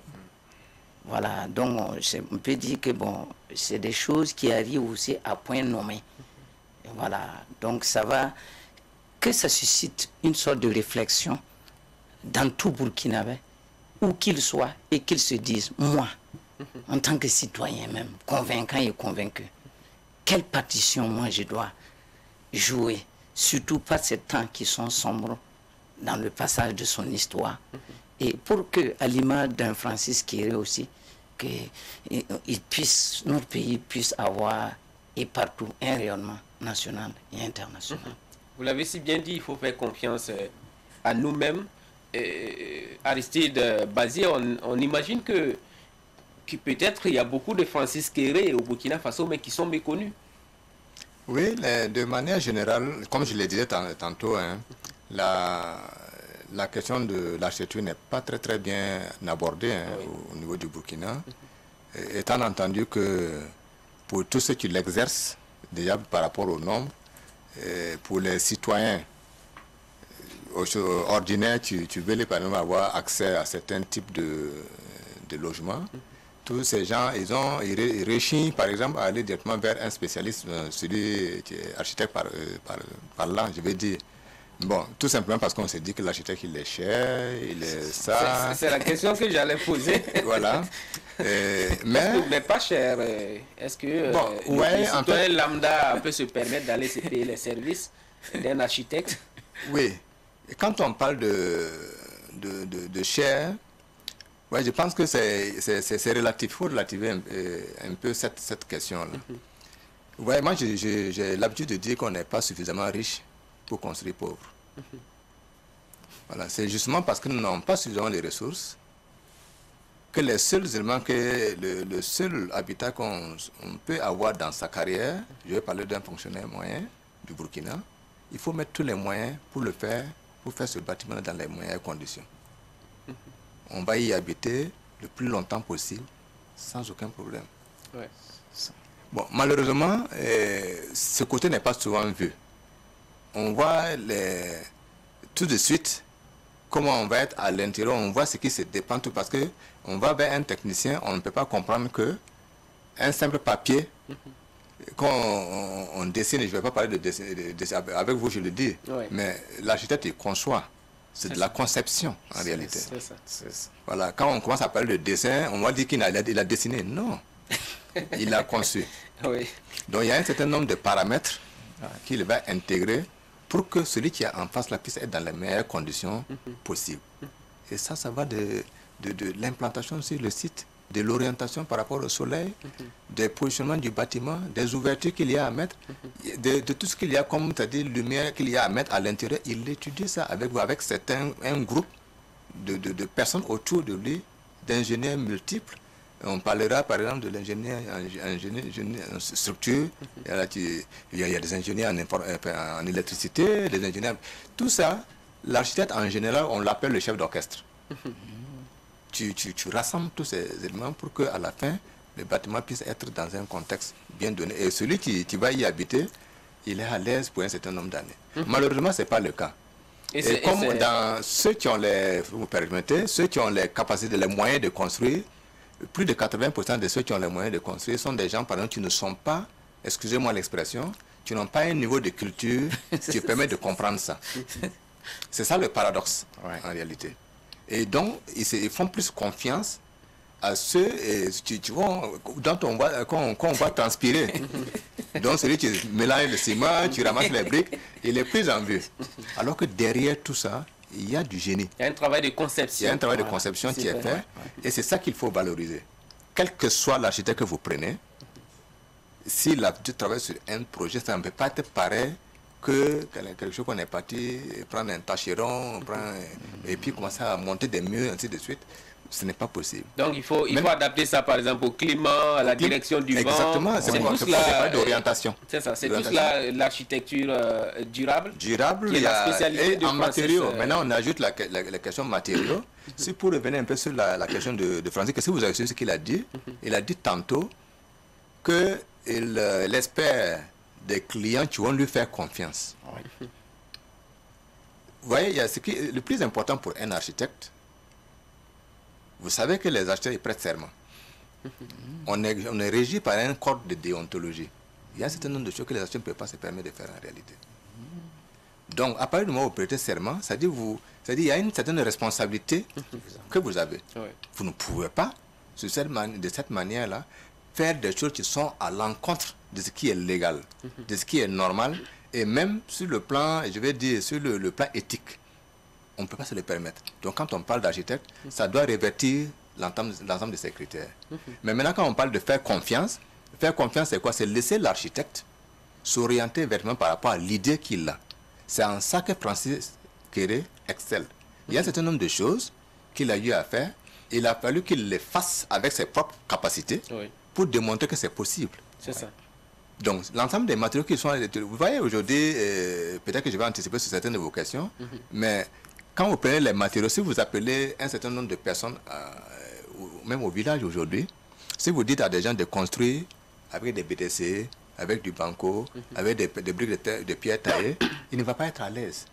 Voilà, donc on peut dire que bon, c'est des choses qui arrivent aussi à point nommé. Et voilà, donc ça va, que ça suscite une sorte de réflexion dans tout Burkinabé, où qu'il soit, et qu'ils se disent, moi, en tant que citoyen même, convaincant et convaincu, quelle partition moi je dois jouer, surtout par ces temps qui sont sombres dans le passage de son histoire. Et pour que, à l'image d'un Francis Kéré aussi, que notre pays puisse avoir et partout un rayonnement national et international. Vous l'avez si bien dit, il faut faire confiance à nous-mêmes. Aristide Bazir, on imagine que peut-être il y a beaucoup de Francis Kéré au Burkina Faso, mais qui sont méconnus. Oui, de manière générale, comme je le disais tantôt, hein, la question de l'architecture n'est pas très bien abordée hein, au niveau du Burkina, étant entendu que pour tous ceux qui l'exercent, déjà par rapport au nombre, pour les citoyens ordinaires, tu veux par exemple avoir accès à certains types de logements. Tous ces gens, ils réchignent par exemple à aller directement vers un spécialiste, celui qui est architecte parlant, je vais dire. Bon, tout simplement parce qu'on s'est dit que l'architecte il est cher, il est ça. C'est la question que j'allais poser. Voilà. Mais pas cher. Est-ce que le citoyen lambda peut se permettre d'aller se payer les services d'un architecte? Oui. Et quand on parle de cher, ouais, je pense que c'est relatif. Il faut relativer un peu cette question-là. Ouais, moi, j'ai l'habitude de dire qu'on n'est pas suffisamment riche pour construire pauvre. Voilà, c'est justement parce que nous n'avons pas suffisamment les ressources que les seuls éléments, que le seul habitat qu'on peut avoir dans sa carrière, je vais parler d'un fonctionnaire moyen du Burkina, il faut mettre tous les moyens pour le faire, pour faire ce bâtiment dans les meilleures conditions. On va y habiter le plus longtemps possible, sans aucun problème. Ouais. Bon, malheureusement, ce côté n'est pas souvent vu. On voit tout de suite comment on va être à l'intérieur, on voit ce qui se dépend tout parce que on va vers un technicien, on ne peut pas comprendre que un simple papier, quand on dessine, je ne vais pas parler de dessin, avec vous je le dis, mais l'architecte il conçoit. C'est de la conception, en réalité. C'est ça. Voilà, quand on commence à parler de dessin, on va dire qu'il a dessiné. Non, il a conçu. Oui. Donc, il y a un certain nombre de paramètres qu'il va intégrer pour que celui qui est en face puisse être dans les meilleures conditions possibles. Et ça va de l'implantation sur le site, de l'orientation par rapport au soleil, des positionnements du bâtiment, des ouvertures qu'il y a à mettre, de tout ce qu'il y a comme lumière qu'il y a à mettre à l'intérieur. Il étudie ça avec un groupe de personnes autour de lui, d'ingénieurs multiples. On parlera par exemple de l'ingénieur en structure, il y a des ingénieurs en électricité, des ingénieurs... Tout ça, l'architecte en général, on l'appelle le chef d'orchestre. Tu rassembles tous ces éléments pour qu'à la fin, le bâtiment puisse être dans un contexte bien donné. Et celui qui va y habiter, il est à l'aise pour un certain nombre d'années. Malheureusement, ce n'est pas le cas. Et comme dans ceux qui ont vous me permettez, ceux qui ont les capacités, les moyens de construire, plus de 80% de ceux qui ont les moyens de construire sont des gens, par exemple, qui ne sont pas, excusez-moi l'expression, qui n'ont pas un niveau de culture qui permet de comprendre ça. C'est ça le paradoxe, en réalité. Et donc, ils font plus confiance à ceux, tu vois, quand on va transpirer. Donc celui qui mélange le ciment, tu ramasses les briques, il est plus en vue. Alors que derrière tout ça, il y a du génie. Il y a un travail de conception. Il y a un travail de conception qui est fait, et c'est ça qu'il faut valoriser. Quel que soit l'architecte que vous prenez, si tu travailles sur un projet, ça ne peut pas être pareil que quelque chose qu'on est parti prendre un tâcheron, et puis commencer à monter des murs, ainsi de suite. Ce n'est pas possible. Donc il faut adapter ça par exemple au climat, à la direction du vent. Exactement, c'est d'orientation. C'est ça, c'est plus l'architecture durable. Durable, qui est la spécialité de en matériaux. Maintenant on ajoute la question matériaux. Si pour revenir un peu sur la question de Francis, que si vous avez su ce qu'il a dit, il a dit tantôt qu'il espère des clients qui vont lui faire confiance. Oui. Vous voyez, il y a le plus important pour un architecte. Vous savez que les architectes prêtent serment. On est régi par un code de déontologie. Il y a un certain nombre de choses que les architectes ne peuvent pas se permettre de faire en réalité. Donc, à partir du moment où vous prêtez serment, c'est-à-dire qu'il y a une certaine responsabilité que vous avez. Oui. Vous ne pouvez pas, de cette manière-là, faire des choses qui sont à l'encontre de ce qui est légal, de ce qui est normal, et même sur le plan, je vais dire, sur le plan éthique. On ne peut pas se le permettre. Donc quand on parle d'architecte, ça doit revêtir l'ensemble de ces critères. Mais maintenant, quand on parle de faire confiance, c'est quoi? C'est laisser l'architecte s'orienter vraiment par rapport à l'idée qu'il a. C'est en ça que Francis Kéré excelle. Il y a un certain nombre de choses qu'il a eu à faire. Il a fallu qu'il les fasse avec ses propres capacités pour démontrer que c'est possible. C'est ça. Donc, l'ensemble des matériaux qui sont... Vous voyez, aujourd'hui, peut-être que je vais anticiper sur certaines évocations, mais quand vous prenez les matériaux, si vous appelez un certain nombre de personnes, même au village aujourd'hui, si vous dites à des gens de construire avec des BTC, avec du banco, avec des briques de pierre taillées, il ne va pas être à l'aise.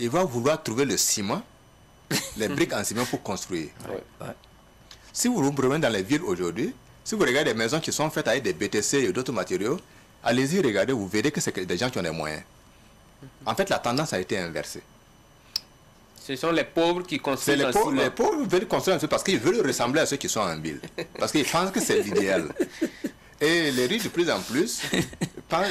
Il va vouloir trouver le ciment, les briques en ciment pour construire. Si vous vous promenez dans les villes aujourd'hui, si vous regardez des maisons qui sont faites avec des BTC et d'autres matériaux, allez-y, regardez, vous verrez que c'est des gens qui ont les moyens. En fait, la tendance a été inversée. Ce sont les pauvres qui construisent en ciment. Les pauvres veulent construire en ciment parce qu'ils veulent ressembler à ceux qui sont en ville. Parce qu'ils pensent que c'est l'idéal. Et les riches, de plus en plus,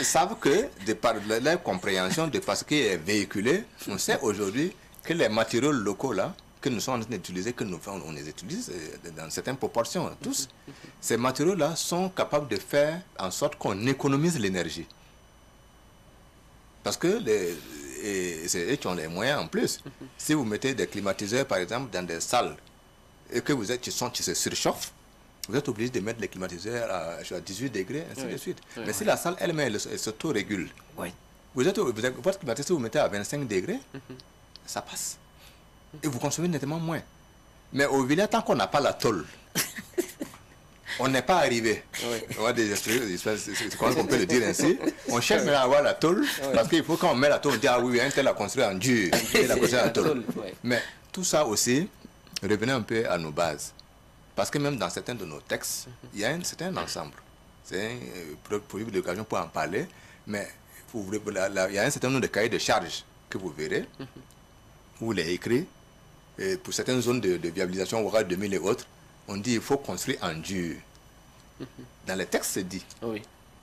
savent que, de par leur compréhension de ce qui est véhiculé, on sait aujourd'hui que les matériaux locaux, là, que nous sommes en train d'utiliser, on les utilise dans certaines proportions, tous, ces matériaux-là sont capables de faire en sorte qu'on économise l'énergie. Parce que c'est eux qui ont les moyens en plus. Si vous mettez des climatiseurs, par exemple, dans des salles, et que qui se surchauffent, vous êtes obligé de mettre les climatiseurs à 18 degrés, ainsi de suite. Mais si la salle elle-même, elle s'auto-régule, votre climatiseur, vous mettez à 25 degrés, ça passe. Et vous consommez nettement moins. Mais au village, tant qu'on n'a pas la tôle, on n'est pas arrivé. On va on peut le dire ainsi. On cherche à avoir la tôle, parce qu'il faut quand on met la tôle, on dit ah oui, un tel a construit en dur, il a construit en tôle. Mais tout ça aussi, revenez un peu à nos bases. Parce que même dans certains de nos textes, il y a un certain ensemble. C'est un produit de l'occasion pour en parler, mais il y a un certain nombre de cahiers de charges que vous verrez, où il est écrit, et pour certaines zones de viabilisation, Ouaga 2000 et autres, on dit qu'il faut construire en dur. Dans les textes, c'est dit.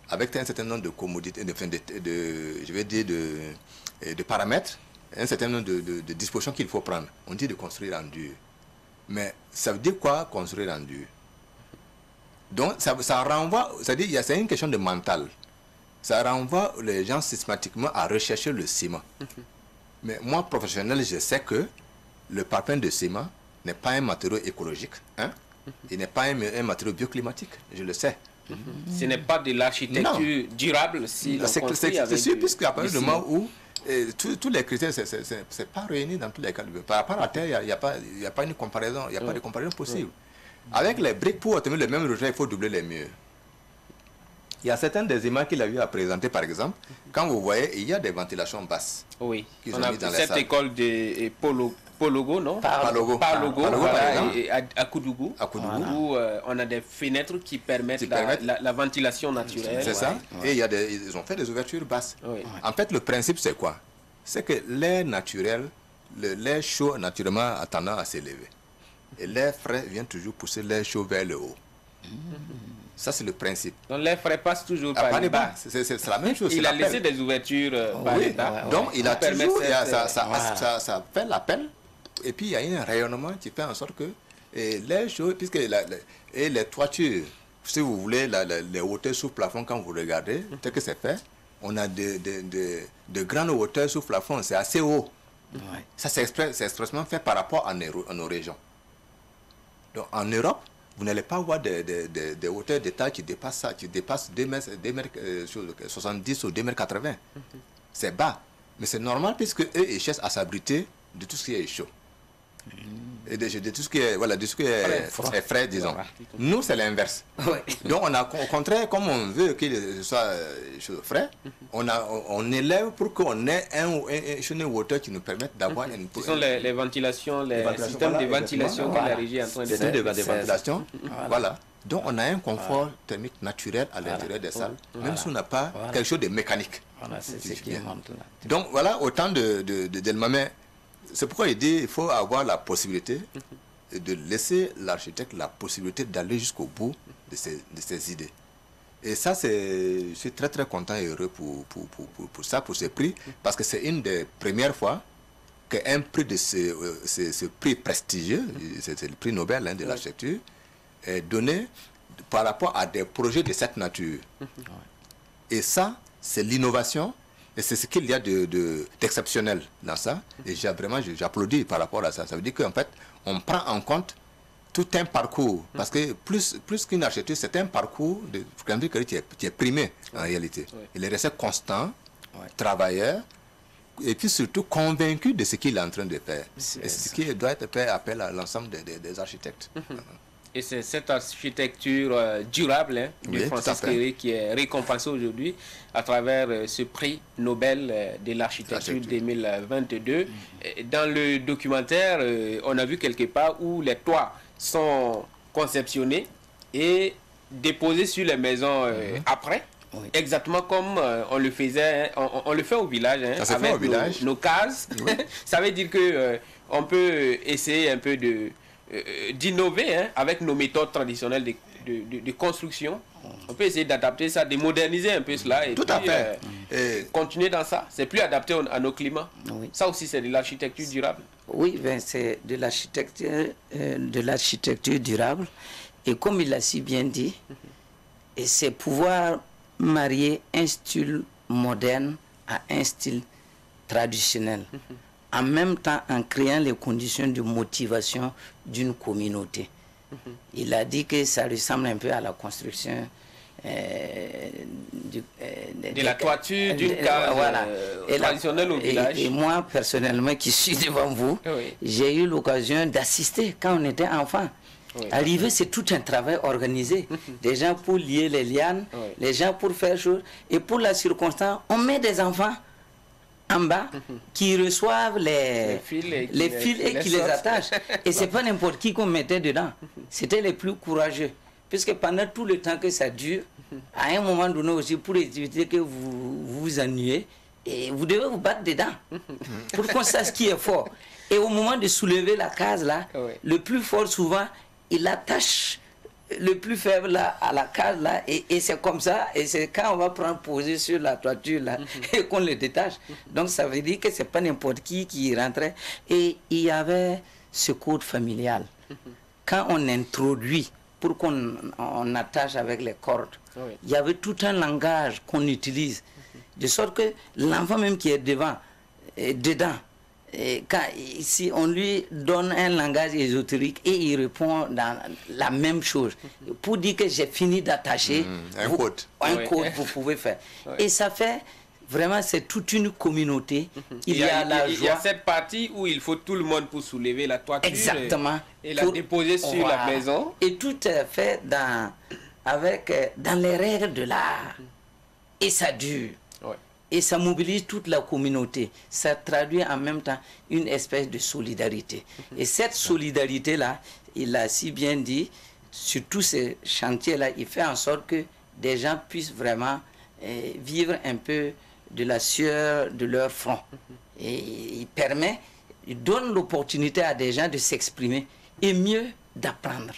Avec un certain nombre de commodités, je vais dire de paramètres, un certain nombre de dispositions qu'il faut prendre. On dit de construire en dur. Mais ça veut dire quoi, construire en dur? Donc, ça renvoie, c'est-à-dire, c'est une question de mental. Ça renvoie les gens systématiquement à rechercher le ciment. Mais moi, professionnel, je sais que le parpaing de ciment n'est pas un matériau écologique. Il n'est pas un matériau bioclimatique, je le sais. Ce n'est pas de l'architecture durable si on construit avec sûr, puisqu'à partir du moment où tous les critères, c'est pas réuni dans tous les cas. Par rapport à la terre, il n'y a pas une comparaison, il n'y a pas de comparaison possible. Avec les briques, pour obtenir le même résultat, il faut doubler les murs. Il y a certaines des images qu'il a eu à présenter, par exemple, quand vous voyez, il y a des ventilations basses. Oui, on a cette école de Pologo, non? Palogo, voilà, et à Koudougou, où on a des fenêtres qui permettent la ventilation naturelle. C'est ça. Et ils ont fait des ouvertures basses. En fait, le principe, c'est quoi? C'est que l'air naturel, l'air chaud, naturellement, a tendance à s'élever. et l'air frais vient toujours pousser l'air chaud vers le haut. Ça, c'est le principe. Donc l'air frais passe toujours par les bas. C'est la même chose. Il a laissé des ouvertures par les bas. Donc il a toujours, ça fait l'appel, et puis il y a un rayonnement qui fait en sorte que l'air chaud, puisque et les toitures, si vous voulez, les hauteurs sous plafond, quand vous regardez, tel que c'est fait, on a de grandes hauteurs sous plafond, c'est assez haut. Ça, c'est expressement fait par rapport à nos régions. Donc en Europe, vous n'allez pas voir des hauteurs d'état qui dépassent ça, qui dépassent 2,70 m ou 2,80 m. C'est bas. Mais c'est normal puisque eux, ils cherchent à s'abriter de tout ce qui est chaud. Et de tout ce qui est, voilà, de ce qui est frais, disons. Nous, c'est l'inverse. Donc, on a, au contraire, comme on veut qu'il soit frais, on élève pour qu'on ait une hauteur qui nous permette d'avoir une... Ce sont les ventilations, les systèmes de ventilation que la régie est en train de faire. Système de ventilation, voilà. Donc, on a un confort thermique naturel à l'intérieur des salles, même si on n'a pas quelque chose de mécanique. Voilà, c'est ce qui monte là. Donc, voilà, autant d'Elmamé. C'est pourquoi il dit qu'il faut avoir la possibilité de laisser l'architecte la possibilité d'aller jusqu'au bout de ses idées. Et ça, je suis très très content et heureux pour ça, pour ce prix, parce que c'est une des premières fois qu'un prix de ce prix prestigieux, c'est le prix Nobel de l'architecture, est donné par rapport à des projets de cette nature. Et ça, c'est l'innovation. Et c'est ce qu'il y a d'exceptionnel dans ça. Et j'applaudis par rapport à ça. Ça veut dire qu'en fait, on prend en compte tout un parcours. Parce que plus qu'une architecture, c'est un parcours qui est primé en réalité. Il est resté constant, travailleur, et puis surtout convaincu de ce qu'il est en train de faire. Et c'est ce qui doit être fait appel à l'ensemble des architectes. Et c'est cette architecture durable de Francis Kéré qui est récompensée aujourd'hui à travers ce prix Nobel de l'architecture 2022. Dans le documentaire, on a vu quelque part où les toits sont conceptionnés et déposés sur les maisons après. Exactement comme on le faisait, on le fait au village, avec nos cases. Ça veut dire que on peut essayer un peu d'innover avec nos méthodes traditionnelles de construction. On peut essayer d'adapter ça, de moderniser un peu cela et continuer dans ça. C'est plus adapté à nos climats. Ça aussi, c'est de l'architecture durable. Oui, ben, c'est de l'architecture durable. Et comme il l'a si bien dit, c'est pouvoir marier un style moderne à un style traditionnel. En même temps en créant les conditions de motivation d'une communauté. Il a dit que ça ressemble un peu à la construction de la toiture d'une case traditionnelle au village. Et moi, personnellement, qui suis devant vous, j'ai eu l'occasion d'assister quand on était enfant. Arriver, c'est tout un travail organisé. Des gens pour lier les lianes, les gens pour faire chose. Et pour la circonstance, on met des enfants en bas qui reçoivent les fils et qui les attachent. Et c'est pas n'importe qui qu'on mettait dedans. C'était les plus courageux. Puisque pendant tout le temps que ça dure, à un moment donné aussi, pour éviter que vous vous ennuyez, et vous devez vous battre dedans pour qu'on sache qui est fort. Et au moment de soulever la case là, le plus fort souvent, il attache le plus faible là, à la case là, et c'est comme ça, et c'est quand on va prendre posé sur la toiture là, et qu'on le détache. Donc ça veut dire que c'est pas n'importe qui rentrait. Et il y avait ce code familial. Quand on introduit, pour qu'on attache avec les cordes, il y avait tout un langage qu'on utilise, de sorte que l'enfant même qui est dedans, et quand, si on lui donne un langage ésotérique et il répond dans la même chose, pour dire que j'ai fini d'attacher, un code, vous pouvez faire. Et ça fait, vraiment, c'est toute une communauté. Il y a cette partie où il faut tout le monde pour soulever la toiture. Exactement. Et la déposer sur la maison. Et tout est fait dans les règles de l'art. Et ça dure. Et ça mobilise toute la communauté. Ça traduit en même temps une espèce de solidarité. Et cette solidarité-là, il a si bien dit, sur tous ces chantiers-là, il fait en sorte que des gens puissent vraiment vivre un peu de la sueur de leur front. Et il donne l'opportunité à des gens de s'exprimer. et mieux d'apprendre.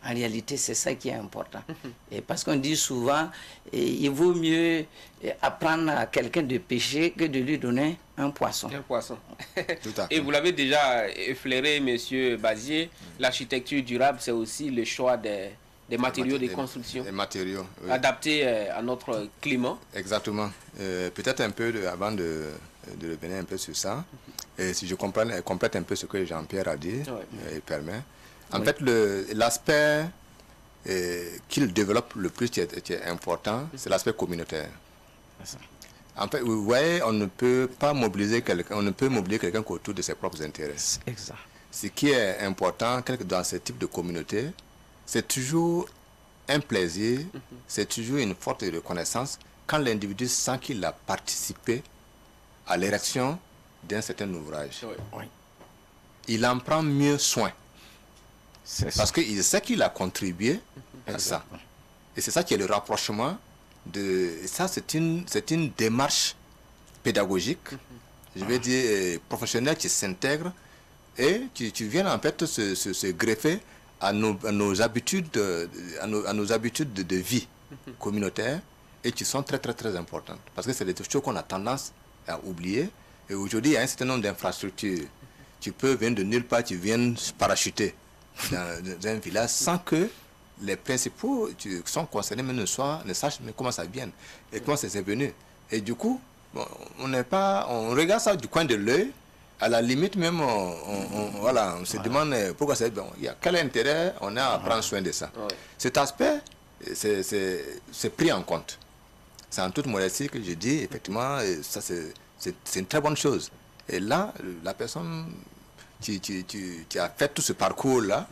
En réalité, c'est ça qui est important. Et parce qu'on dit souvent, il vaut mieux apprendre à quelqu'un de pêcher que de lui donner un poisson. Un poisson. Et vous l'avez déjà effleuré, Monsieur Bazier, l'architecture durable, c'est aussi le choix des matériaux de construction. Des matériaux, oui. Adaptés à notre climat. Exactement. Peut-être un peu, avant de revenir un peu sur ça, et si je complète un peu ce que Jean-Pierre a dit, il permet. En fait, l'aspect qu'il développe le plus qui est important, c'est l'aspect communautaire. En fait, vous voyez, on ne peut pas mobiliser quelqu'un, on ne peut mobiliser quelqu'un qu'autour de ses propres intérêts. Exact. Ce qui est important dans ce type de communauté, c'est toujours un plaisir, c'est toujours une forte reconnaissance quand l'individu sent qu'il a participé à l'érection d'un certain ouvrage. Oui. Il en prend mieux soin. Parce qu'il sait qu'il a contribué à ça. Et c'est ça qui est le rapprochement de... Ça, c'est une démarche pédagogique, je vais dire professionnelle, qui s'intègre et tu viens en fait se greffer à nos habitudes de vie communautaire et qui sont très très très importantes. Parce que c'est des choses qu'on a tendance à oublier. Et aujourd'hui, il y a un certain nombre d'infrastructures. Tu peux venir de nulle part, tu viens parachuter dans un village sans que les principaux qui sont concernés ne sachent comment ça vient et comment c'est venu. Et du coup, bon, on regarde ça du coin de l'œil. À la limite même, on se demande pourquoi c'est bon. Il y a quel intérêt on a à prendre soin de ça. Cet aspect, c'est pris en compte. C'est en toute modestie que je dis, effectivement, ça c'est une très bonne chose. Et là, la personne qui a fait tout ce parcours-là,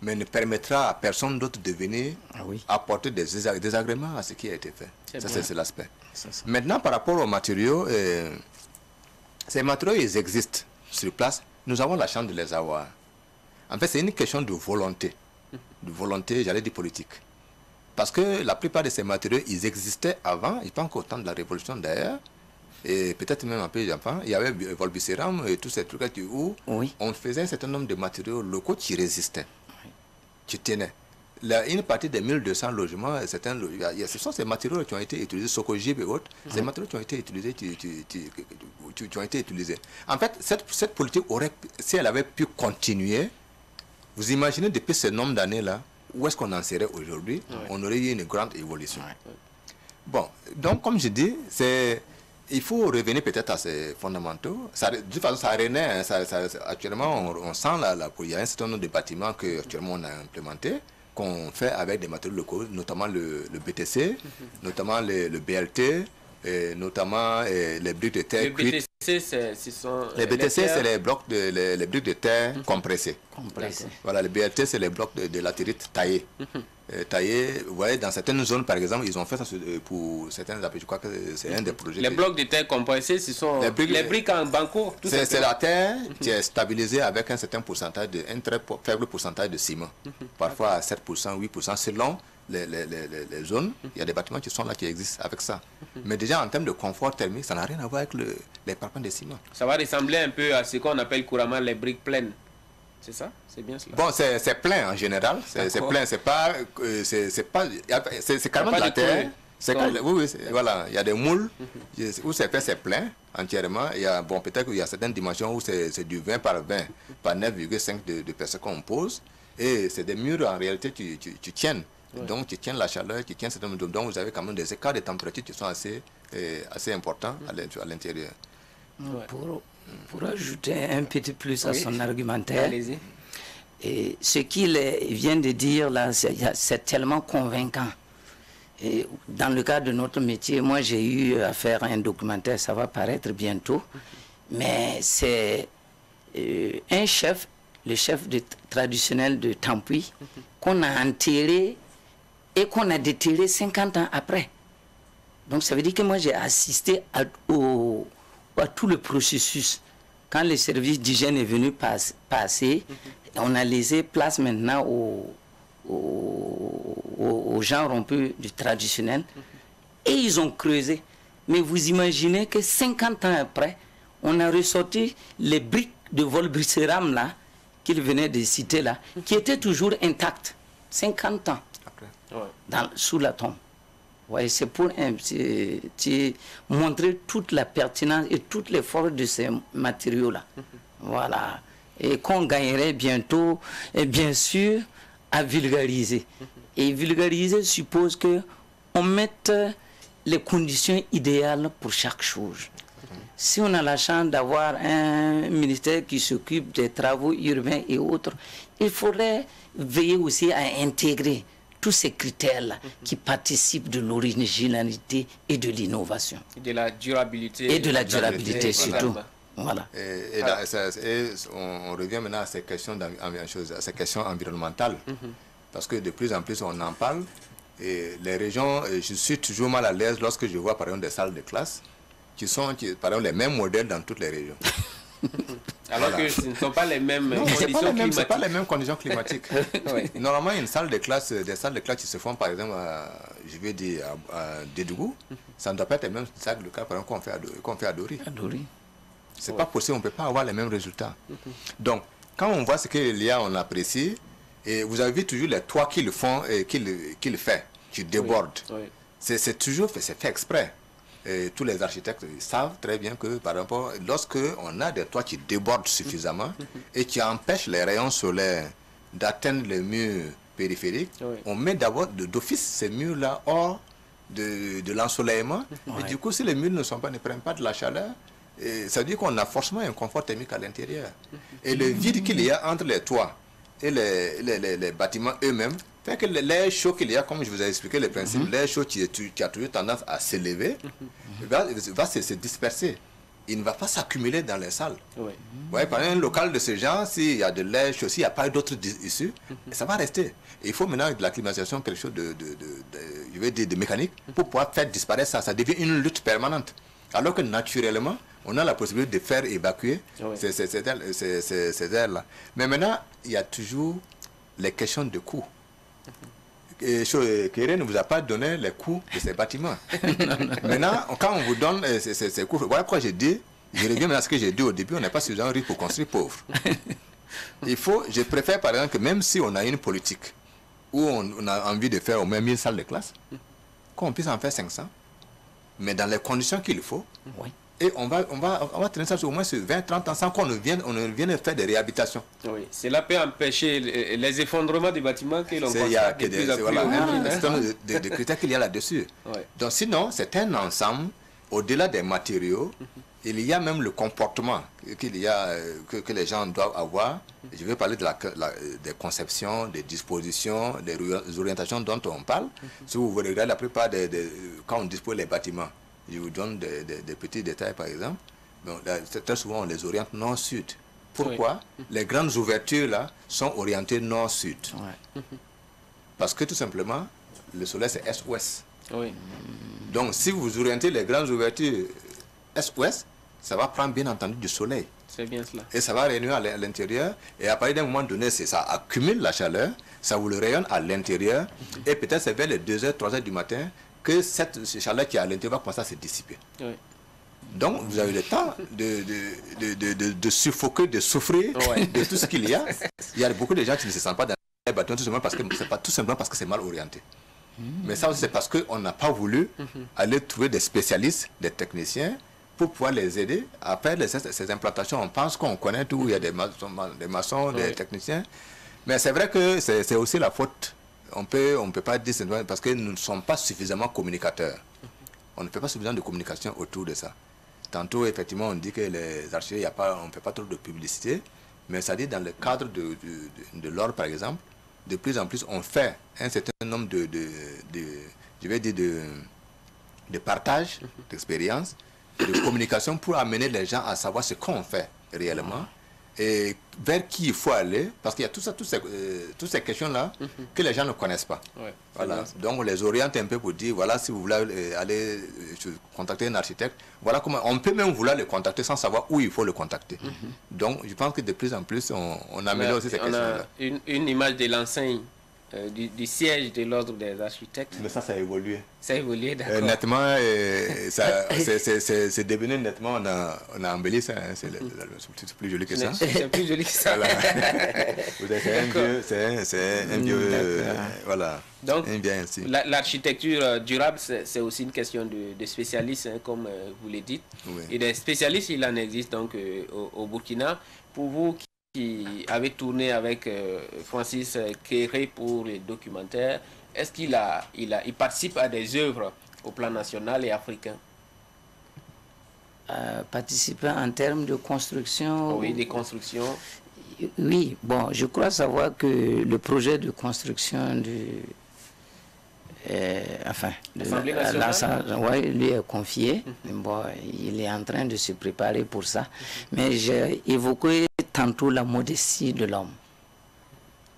mais ne permettra à personne d'autre de venir apporter des désagréments à ce qui a été fait. Ça, c'est l'aspect. Maintenant, par rapport aux matériaux, ces matériaux, ils existent sur place. Nous avons la chance de les avoir. En fait, c'est une question de volonté. De volonté, j'allais dire politique. Parce que la plupart de ces matériaux, ils existaient avant, ils pensent qu'au temps de la Révolution d'ailleurs, et peut-être même un peu avant, il y avait Volbicéram et tous ces trucs-là où on faisait un certain nombre de matériaux locaux qui résistaient, qui tenaient. Une partie des 1200 logements, ce sont ces matériaux qui ont été utilisés, Sokojib et autres, ces matériaux qui ont été utilisés, qui ont été utilisés. En fait, cette politique aurait, si elle avait pu continuer, vous imaginez depuis ce nombre d'années-là, où est-ce qu'on en serait aujourd'hui? On aurait eu une grande évolution. Bon, donc comme je dis, il faut revenir peut-être à ces fondamentaux. De toute façon, ça renaît. Actuellement, on sent il y a un certain nombre de bâtiments qu'actuellement on a implémentés, qu'on fait avec des matériaux locaux, notamment le BTC, notamment le BLT, et notamment les briques de terre cuites. Les BTC, c'est les briques de terre compressées. Voilà, les BLT, c'est les blocs de latérite taillés. Taillés, vous voyez, dans certaines zones, par exemple, ils ont fait ça pour certaines appels. Je crois que c'est un des projets. Les blocs de terre compressés, ce sont les briques en banco. C'est la terre qui est stabilisée avec un certain pourcentage, un très faible pourcentage de ciment. Parfois à 7%, 8%, selon les zones. Il y a des bâtiments qui sont là, qui existent avec ça. Mais déjà, en termes de confort thermique, ça n'a rien à voir avec les parpaings de ciment. Ça va ressembler un peu à ce qu'on appelle couramment les briques pleines. C'est ça? C'est bien cela? Bon, c'est plein en général. C'est plein. C'est carrément de la terre. Oui, voilà. Il y a des moules où c'est plein entièrement. Il y a, bon, peut-être qu'il y a certaines dimensions où c'est du 20 par 20 par 9,5 de personnes qu'on pose. Et c'est des murs en réalité qui tiennent. Donc, tu tiens la chaleur, tu tiens cette... Donc, vous avez quand même des écarts de température qui sont assez importants à l'intérieur. Pour ajouter un petit plus à son argumentaire, et ce qu'il vient de dire là, c'est tellement convaincant. Et dans le cadre de notre métier, moi j'ai eu à faire un documentaire, ça va paraître bientôt, mais c'est un chef, le chef traditionnel de Tampuy, qu'on a enterré et qu'on a déterré 50 ans après. Donc ça veut dire que moi j'ai assisté à tout le processus. Quand le service d'hygiène est venu passer, on a laissé place maintenant aux gens rompus du traditionnel et ils ont creusé. Mais vous imaginez que 50 ans après, on a ressorti les briques de Volbicéram là, qu'il venait de citer là, qui était toujours intact, 50 ans, sous la tombe. Ouais, c'est pour montrer toute la pertinence et toutes les forces de ces matériaux-là. Voilà. Et qu'on gagnerait bientôt, et bien sûr, à vulgariser. Et vulgariser suppose qu'on mette les conditions idéales pour chaque chose. Si on a la chance d'avoir un ministère qui s'occupe des travaux urbains et autres, il faudrait veiller aussi à intégrer tous ces critères-là qui participent de l'originalité et de l'innovation. Et de la durabilité. Et de la durabilité surtout. Voilà. Et on revient maintenant à ces questions, à ces questions environnementales. Parce que de plus en plus on en parle. Et les régions, je suis toujours mal à l'aise lorsque je vois par exemple des salles de classe qui sont par exemple les mêmes modèles dans toutes les régions. Alors que ce ne sont pas les mêmes conditions climatiques. Ce pas les mêmes conditions climatiques. Oui. Normalement, une salle de classe, des salles de classe qui se font par exemple, je vais dire à Dédougou, ça ne doit pas être les mêmes salles de classe par exemple qu'on fait à Dori. C'est pas possible, on ne peut pas avoir les mêmes résultats. Donc, quand on voit ce qu'il y a, on apprécie. Et vous avez vu toujours les toits qu'il font et qu'il fait, qui débordent. C'est toujours fait, c'est fait exprès. Et tous les architectes savent très bien que, par exemple, lorsque on a des toits qui débordent suffisamment et qui empêchent les rayons solaires d'atteindre les murs périphériques, on met d'abord d'office ces murs-là hors de l'ensoleillement. Et du coup, si les murs ne prennent pas de la chaleur, ça veut dire qu'on a forcément un confort thermique à l'intérieur. Et le vide qu'il y a entre les toits et les bâtiments eux-mêmes fait que l'air chaud qu'il y a, comme je vous ai expliqué le principe, l'air chaud qui a toujours tendance à s'élever, va se disperser. Il ne va pas s'accumuler dans les salles. Vous voyez, par un local de ce genre, s'il y a de l'air chaud, s'il n'y a pas d'autres issues, ça va rester. Et il faut maintenant de la climatisation, quelque chose de mécanique, pour pouvoir faire disparaître ça. Ça devient une lutte permanente. Alors que naturellement, on a la possibilité de faire évacuer ces airs-là. Mais maintenant, il y a toujours les questions de coûts. Kéré ne vous a pas donné les coûts de ces bâtiments. Maintenant, quand on vous donne ces coûts, voilà pourquoi je reviens à ce que j'ai dit au début, on n'est pas suffisamment riche pour construire pauvre. Je préfère par exemple que même si on a une politique où on a envie de faire au moins 1000 salles de classe, qu'on puisse en faire 500, mais dans les conditions qu'il faut. Et on va traîner ça au moins sur 20-30 ans sans qu'on ne vienne faire des réhabilitations. Oui, cela peut empêcher les effondrements des bâtiments que l'on constate. Il y a des critères qu'il y a là-dessus. Donc sinon, c'est un ensemble, au-delà des matériaux, il y a même le comportement que les gens doivent avoir. Je vais parler des conceptions, des dispositions, des orientations dont on parle. Si vous regardez la plupart quand on dispose les bâtiments, je vous donne des petits détails par exemple. Donc, là, très souvent on les oriente nord-sud. Pourquoi? Les grandes ouvertures là sont orientées nord-sud. Parce que tout simplement, le soleil c'est est-ouest. Donc si vous orientez les grandes ouvertures est-ouest, ça va prendre bien entendu du soleil. C'est bien cela. Et ça va rayonner à l'intérieur. Et à partir d'un moment donné, ça accumule la chaleur, ça vous le rayonne à l'intérieur. Et peut-être c'est vers les 2h, 3h du matin que cette chaleur qui est à l'intérieur va commencer à se dissiper. Donc vous avez le temps de suffoquer, de souffrir de tout ce qu'il y a. Il y a beaucoup de gens qui ne se sentent pas dans les bâtiments tout simplement parce que c'est mal orienté. Mais ça aussi c'est parce qu'on n'a pas voulu aller trouver des spécialistes, des techniciens, pour pouvoir les aider à faire ces implantations. On pense qu'on connaît tout, il y a des maçons, des techniciens. Mais c'est vrai que c'est aussi la faute. On peut pas dire parce que nous ne sommes pas suffisamment communicateurs. On ne fait pas suffisamment de communication autour de ça. Tantôt, effectivement, on dit que les architectes, on ne fait pas trop de publicité, mais ça dit dans le cadre de l'ordre, par exemple, de plus en plus, on fait un certain nombre de partage d'expérience, de communication pour amener les gens à savoir ce qu'on fait réellement et vers qui il faut aller, parce qu'il y a toutes ces questions-là que les gens ne connaissent pas. Voilà. Donc on les oriente un peu pour dire, voilà, si vous voulez aller contacter un architecte, voilà comment on peut même vouloir le contacter sans savoir où il faut le contacter. Donc je pense que de plus en plus, on améliore aussi ces questions-là. Une image de l'enseigne du siège de l'ordre des architectes. Mais ça a évolué. Ça a évolué, d'accord. Nettement, c'est devenu nettement, on a embelli ça, hein, c'est plus joli que ça. C'est plus joli que ça. C'est un vieux, voilà. Donc, bien ainsi. L'architecture durable, c'est aussi une question de spécialistes, hein, comme vous le dites. Oui. Et des spécialistes, il en existe donc au Burkina. Pour vous qui avez tourné avec Francis Kéré pour les documentaires, est-ce qu'il il participe à des œuvres au plan national et africain? Participer en termes de construction? Oui, des constructions. Oui, bon, je crois savoir que le projet de construction l'Assemblée nationale, ouais, lui est confié. Bon, il est en train de se préparer pour ça. Mais j'ai évoqué tantôt la modestie de l'homme.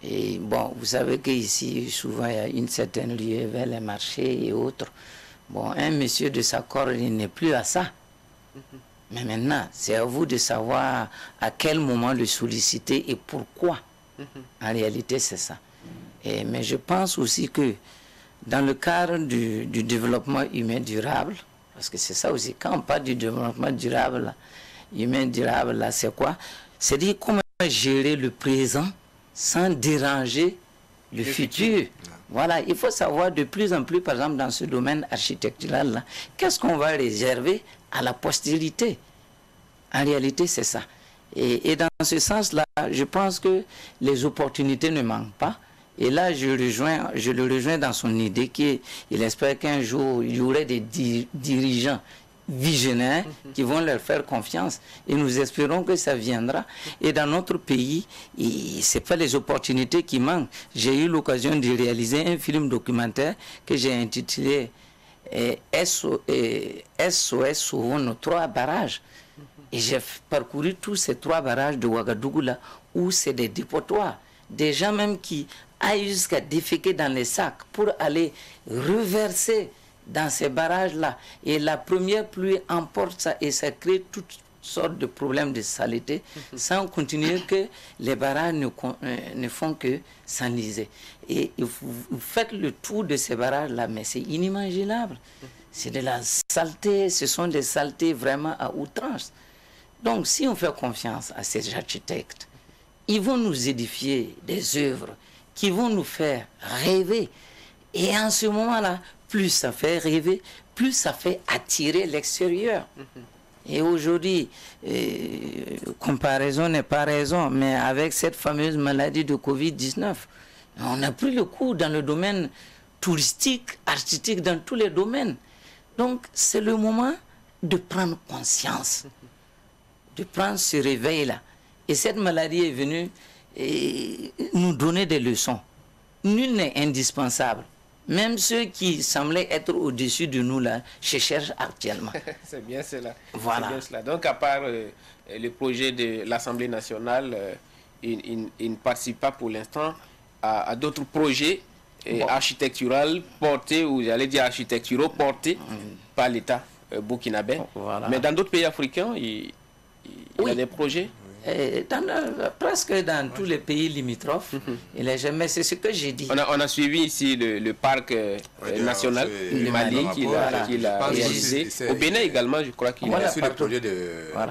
Et bon, vous savez qu'ici, souvent, il y a une certaine lieu vers les marchés et autres. Bon, un monsieur de sa corde, il n'est plus à ça. Mais maintenant, c'est à vous de savoir à quel moment le solliciter et pourquoi. En réalité, c'est ça. Mais je pense aussi que dans le cadre du développement humain durable, parce que c'est ça aussi, quand on parle du développement durable, humain durable, là, c'est quoi? C'est dire comment gérer le présent sans déranger le futur. Voilà, il faut savoir de plus en plus, par exemple, dans ce domaine architectural-là, qu'est-ce qu'on va réserver à la postérité. En réalité, c'est ça. Et dans ce sens-là, je pense que les opportunités ne manquent pas. Et là, je le rejoins dans son idée qu'il espère qu'un jour, il y aurait des dirigeants visionnaires qui vont leur faire confiance. Et nous espérons que ça viendra. Et dans notre pays, ce n'est pas les opportunités qui manquent. J'ai eu l'occasion de réaliser un film documentaire que j'ai intitulé SOS sauvons nos 3 barrages. Et j'ai parcouru tous ces 3 barrages de Ouagadougou là, où c'est des dépotoirs. Des gens même qui aillent jusqu'à déféquer dans les sacs pour aller reverser dans ces barrages-là. Et la première pluie emporte ça et ça crée toutes sortes de problèmes de saleté, sans continuer que les barrages ne font que s'enliser. Et vous faites le tour de ces barrages-là, mais c'est inimaginable. C'est de la saleté, ce sont des saletés vraiment à outrance. Donc si on fait confiance à ces architectes, ils vont nous édifier des œuvres qui vont nous faire rêver. Et en ce moment-là, plus ça fait rêver, plus ça fait attirer l'extérieur. Et aujourd'hui, comparaison n'est pas raison, mais avec cette fameuse maladie de Covid-19, on a pris le coup dans le domaine touristique, artistique, dans tous les domaines. Donc c'est le moment de prendre conscience, de prendre ce réveil-là. Et cette maladie est venue nous donner des leçons. Nul n'est indispensable. Même ceux qui semblaient être au-dessus de nous, là, se cherchent actuellement. C'est bien cela. Voilà. Bien cela. Donc, à part le projet de l'Assemblée nationale, il ne participe pas pour l'instant à d'autres projets architecturaux portés, ou j'allais dire architecturaux portés par l'État burkinabé. Voilà. Mais dans d'autres pays africains, il y a des projets. Presque dans tous les pays limitrophes, mais c'est ce que j'ai dit. On a suivi ici le parc national du Mali qu'il a réalisé. Au Bénin également, je crois qu'il a le projet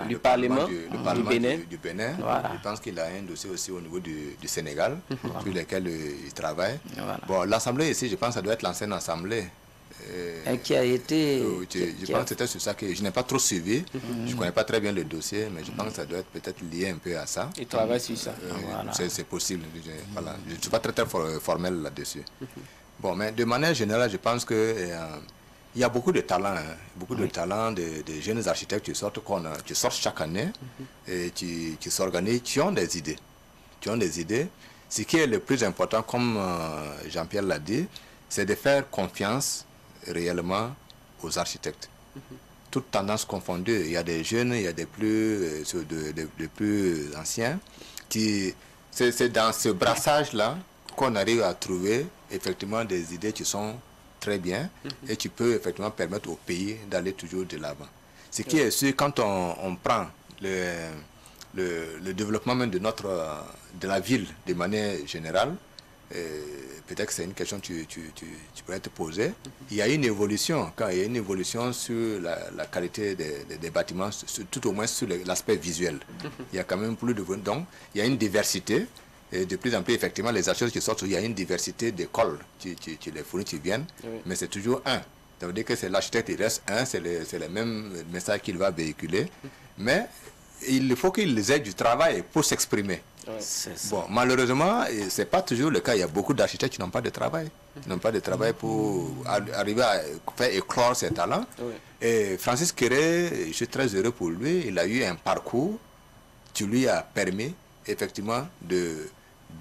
du Parlement du Bénin. Je pense qu'il a un dossier aussi au niveau du Sénégal, sur lequel il travaille. Bon, l'Assemblée ici, je pense que ça doit être l'ancienne Assemblée. Qui a été... je pense que c'était sur ça que je n'ai pas trop suivi. Je ne connais pas très bien le dossier, mais je pense que ça doit être peut-être lié un peu à ça. Il travaille sur ça. C'est possible. Voilà. Je ne suis pas très formel là-dessus. Bon, mais de manière générale, je pense que il y a beaucoup de talents, beaucoup de talents des jeunes architectes qui sortent chaque année et qui s'organisent, qui ont des idées. Ce qui est le plus important, comme Jean-Pierre l'a dit, c'est de faire confiance réellement aux architectes. Toutes tendances confondues, il y a des jeunes, il y a des plus anciens. C'est dans ce brassage-là qu'on arrive à trouver effectivement des idées qui sont très bien et qui peuvent effectivement permettre au pays d'aller toujours de l'avant. Ce qui est sûr, quand on prend le développement même de la ville de manière générale, peut-être que c'est une question que tu pourrais te poser. Il y a une évolution, quand il y a une évolution sur la qualité des bâtiments, tout au moins sur l'aspect visuel. Il y a quand même plus de... Donc, il y a une diversité. Et de plus en plus, effectivement, les architectes qui sortent, il y a une diversité d'écoles. Tu les fournis, tu viennes, mais c'est toujours un. Ça veut dire que c'est l'architecte, il reste un, c'est le même message qu'il va véhiculer. Mais il faut qu'ils aient du travail pour s'exprimer. Bon, malheureusement, ce n'est pas toujours le cas. Il y a beaucoup d'architectes qui n'ont pas de travail. Ils n'ont pas de travail pour arriver à faire éclore ses talents. Et Francis Kéré, je suis très heureux pour lui. Il a eu un parcours qui lui a permis, effectivement,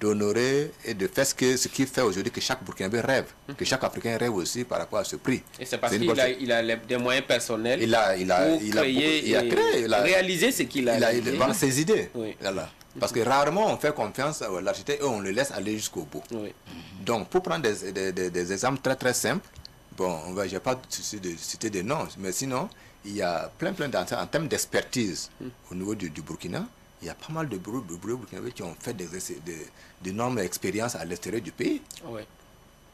d'honorer et de faire ce qu'il fait aujourd'hui, que chaque Burkinabé rêve, que chaque Africain rêve aussi par rapport à ce prix. Et c'est parce qu'il a des moyens personnels pour réaliser ce qu'il a réalisé. Il a ses idées. Voilà. Parce que rarement on fait confiance à l'architecte et on le laisse aller jusqu'au bout. Donc pour prendre des exemples très très simples, bon, je ne vais pas citer des noms, mais sinon, il y a plein d'entre en termes d'expertise au niveau du Burkina. Il y a pas mal de bureaux burkinabés qui ont fait d'énormes expériences à l'extérieur du pays.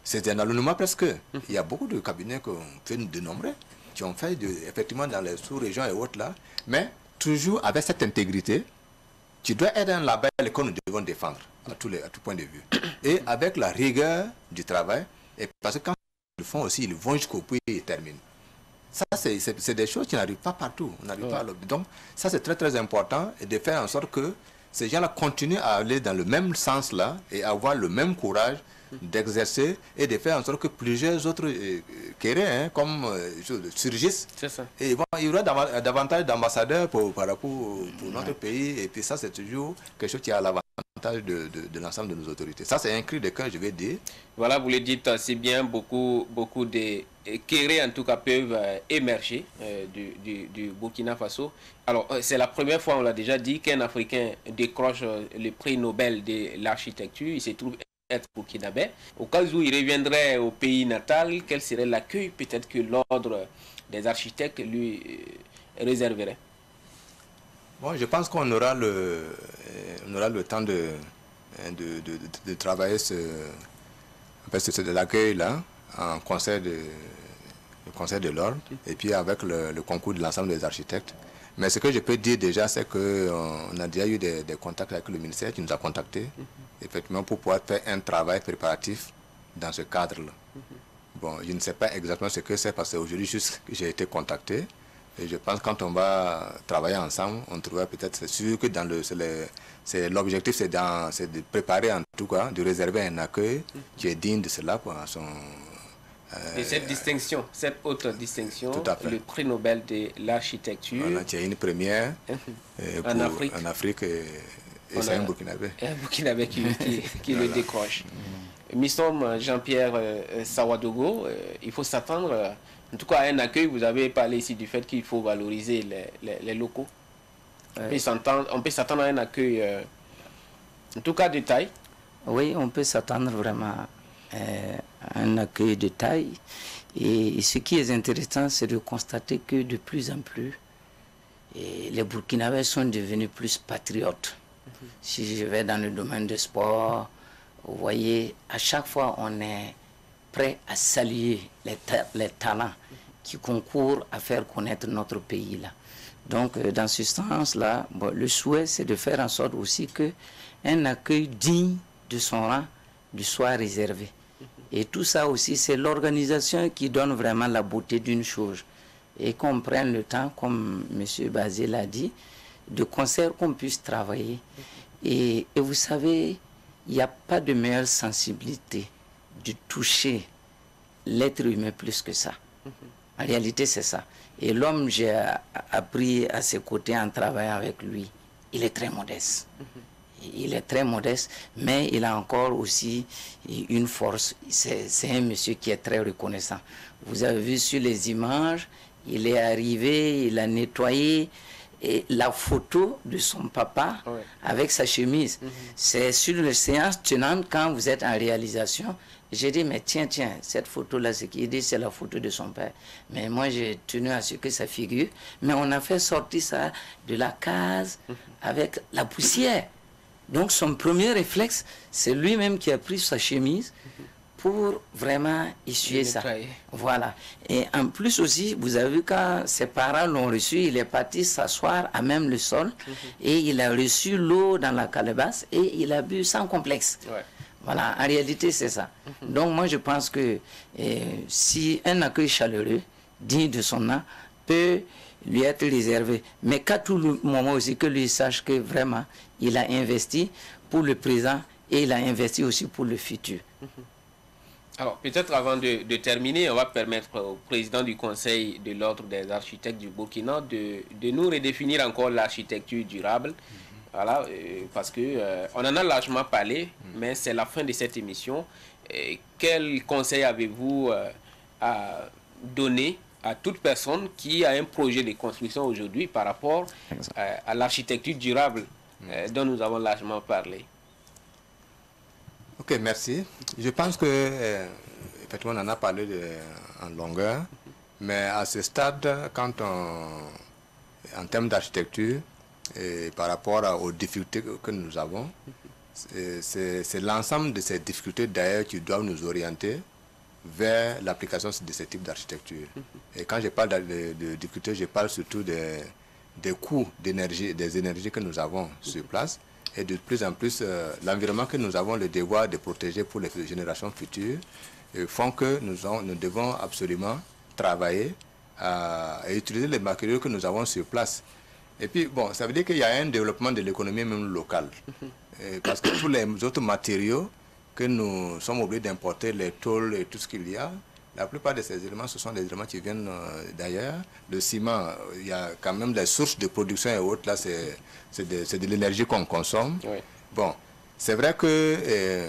C'est un allouement presque. Il y a beaucoup de cabinets qu'on fait dénombrer, qui ont fait effectivement dans les sous-régions et autres là, mais toujours avec cette intégrité. Tu dois être un label que nous devons défendre à tout point de vue. Et avec la rigueur du travail, et parce que quand ils le font aussi, ils vont jusqu'au bout et ils terminent. Ça, c'est des choses qui n'arrivent pas partout. On n'arrive pas à donc, ça, c'est très, très important et de faire en sorte que ces gens-là continuent à aller dans le même sens-là et avoir le même courage d'exercer et de faire en sorte que plusieurs autres comme surgissent. Et bon, il y aura davantage d'ambassadeurs pour notre pays. Et puis ça, c'est toujours quelque chose qui a l'avantage de l'ensemble de nos autorités. Ça, c'est un cri de cœur, je vais dire. Voilà, vous le dites, c'est bien, beaucoup de Kéré, en tout cas, peuvent émerger du Burkina Faso. Alors, c'est la première fois, on l'a déjà dit, qu'un Africain décroche le prix Nobel de l'architecture. Il se trouve être burkinabé. Au cas où il reviendrait au pays natal, quel serait l'accueil peut-être que l'ordre des architectes lui réserverait? Bon, je pense qu'on aura le temps de travailler l'accueil-là en conseil de l'ordre et puis avec le concours de l'ensemble des architectes. Mais ce que je peux dire déjà, c'est qu'on a déjà eu des contacts avec le ministère qui nous a contactés, effectivement, pour pouvoir faire un travail préparatif dans ce cadre-là. Bon, je ne sais pas exactement ce que c'est parce qu'aujourd'hui, juste j'ai été contacté. Et je pense que quand on va travailler ensemble, on trouvera peut-être, c'est sûr que dans l'objectif, c'est de préparer en tout cas, de réserver un accueil qui est digne de cela, quoi, et cette distinction, cette haute distinction, le prix Nobel de l'architecture. Voilà, il y a une première en Afrique et c'est un Burkinabé. Un Burkinabé qui le décroche. Missom Jean-Pierre Sawadogo, il faut s'attendre, en tout cas à un accueil. Vous avez parlé ici du fait qu'il faut valoriser les locaux. On peut s'attendre à un accueil, en tout cas de taille. Oui, on peut s'attendre vraiment un accueil de taille. Et ce qui est intéressant, c'est de constater que de plus en plus, les Burkinabés sont devenus plus patriotes. Si je vais dans le domaine du sport, vous voyez, à chaque fois, on est prêt à saluer les talents qui concourent à faire connaître notre pays là. Donc, dans ce sens-là, bon, le souhait, c'est de faire en sorte aussi qu'un accueil digne de son rang lui soit réservé. Et tout ça aussi, c'est l'organisation qui donne vraiment la beauté d'une chose. Et qu'on prenne le temps, comme M. Bazé l'a dit, de concert qu'on puisse travailler. Et vous savez, il n'y a pas de meilleure sensibilité de toucher l'être humain plus que ça. En réalité, c'est ça. Et l'homme, j'ai appris à ses côtés en travaillant avec lui, il est très modeste. Il est très modeste, mais il a encore aussi une force. C'est un monsieur qui est très reconnaissant. Vous avez vu sur les images, il est arrivé, il a nettoyé et la photo de son papa avec sa chemise. C'est sur les séances tenantes quand vous êtes en réalisation. J'ai dit, mais tiens, cette photo-là, ce qu'il dit, c'est la photo de son père. Mais moi, j'ai tenu à ce que ça figure. Mais on a fait sortir ça de la case avec la poussière. Donc son premier réflexe, c'est lui-même qui a pris sa chemise pour vraiment essuyer ça. Voilà. Et en plus aussi, vous avez vu quand ses parents l'ont reçu, il est parti s'asseoir à même le sol et il a reçu l'eau dans la calebasse et il a bu sans complexe. Ouais. Voilà, en réalité c'est ça. Donc moi je pense que si un accueil chaleureux, digne de son nom, peut lui être réservé, mais qu'à tout le moment aussi que lui sache que vraiment il a investi pour le présent et il a investi aussi pour le futur. Alors, peut-être avant de terminer, on va permettre au président du Conseil de l'Ordre des architectes du Burkina de nous redéfinir encore l'architecture durable. Voilà, parce que on en a largement parlé, mais c'est la fin de cette émission. Quel conseil avez-vous à donner à toute personne qui a un projet de construction aujourd'hui par rapport à l'architecture durable dont nous avons largement parlé? Ok, merci. Je pense que, effectivement, on en a parlé en longueur, mais à ce stade, en termes d'architecture, par rapport aux difficultés que nous avons, c'est l'ensemble de ces difficultés d'ailleurs qui doivent nous orienter vers l'application de ce type d'architecture. Et quand je parle de difficultés, je parle surtout des coûts d'énergie, des énergies que nous avons sur place. Et de plus en plus, l'environnement que nous avons le devoir de protéger pour les générations futures font que nous devons absolument travailler à utiliser les matériaux que nous avons sur place. Et puis, bon, ça veut dire qu'il y a un développement de l'économie même locale. Parce que tous les autres matériaux que nous sommes obligés d'importer, les tôles et tout ce qu'il y a, la plupart de ces éléments, ce sont des éléments qui viennent d'ailleurs. Le ciment, il y a quand même des sources de production et autres, là, c'est de l'énergie qu'on consomme. Oui. Bon, c'est vrai que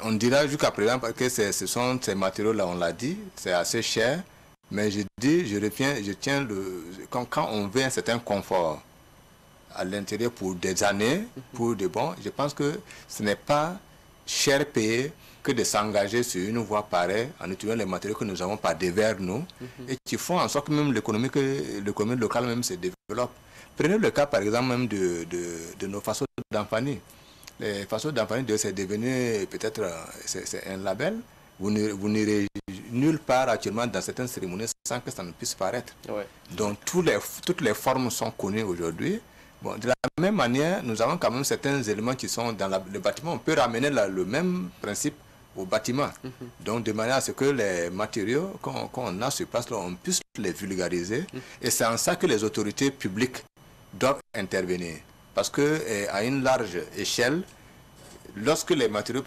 on dira jusqu'à présent que ce sont ces matériaux-là, on l'a dit, c'est assez cher, mais je tiens quand on veut un certain confort à l'intérieur pour des années, pour de bons, je pense que ce n'est pas cher payé que de s'engager sur une voie pareille en utilisant les matériaux que nous avons par devers nous et qui font en sorte que même l'économie locale même se développe. Prenez le cas par exemple même de nos façons d'empoigner. Les façons d'empoigner, c'est devenu peut-être c'est un label. Vous n'irez nulle part actuellement dans certaines cérémonies sans que ça ne puisse paraître. Ouais. Donc toutes les formes sont connues aujourd'hui. Bon, de la même manière, nous avons quand même certains éléments qui sont dans le bâtiment. On peut ramener le même principe au bâtiment. Donc, de manière à ce que les matériaux qu'on a sur place, là, on puisse les vulgariser. Et c'est en ça que les autorités publiques doivent intervenir. Parce qu'à une large échelle, lorsque les matériaux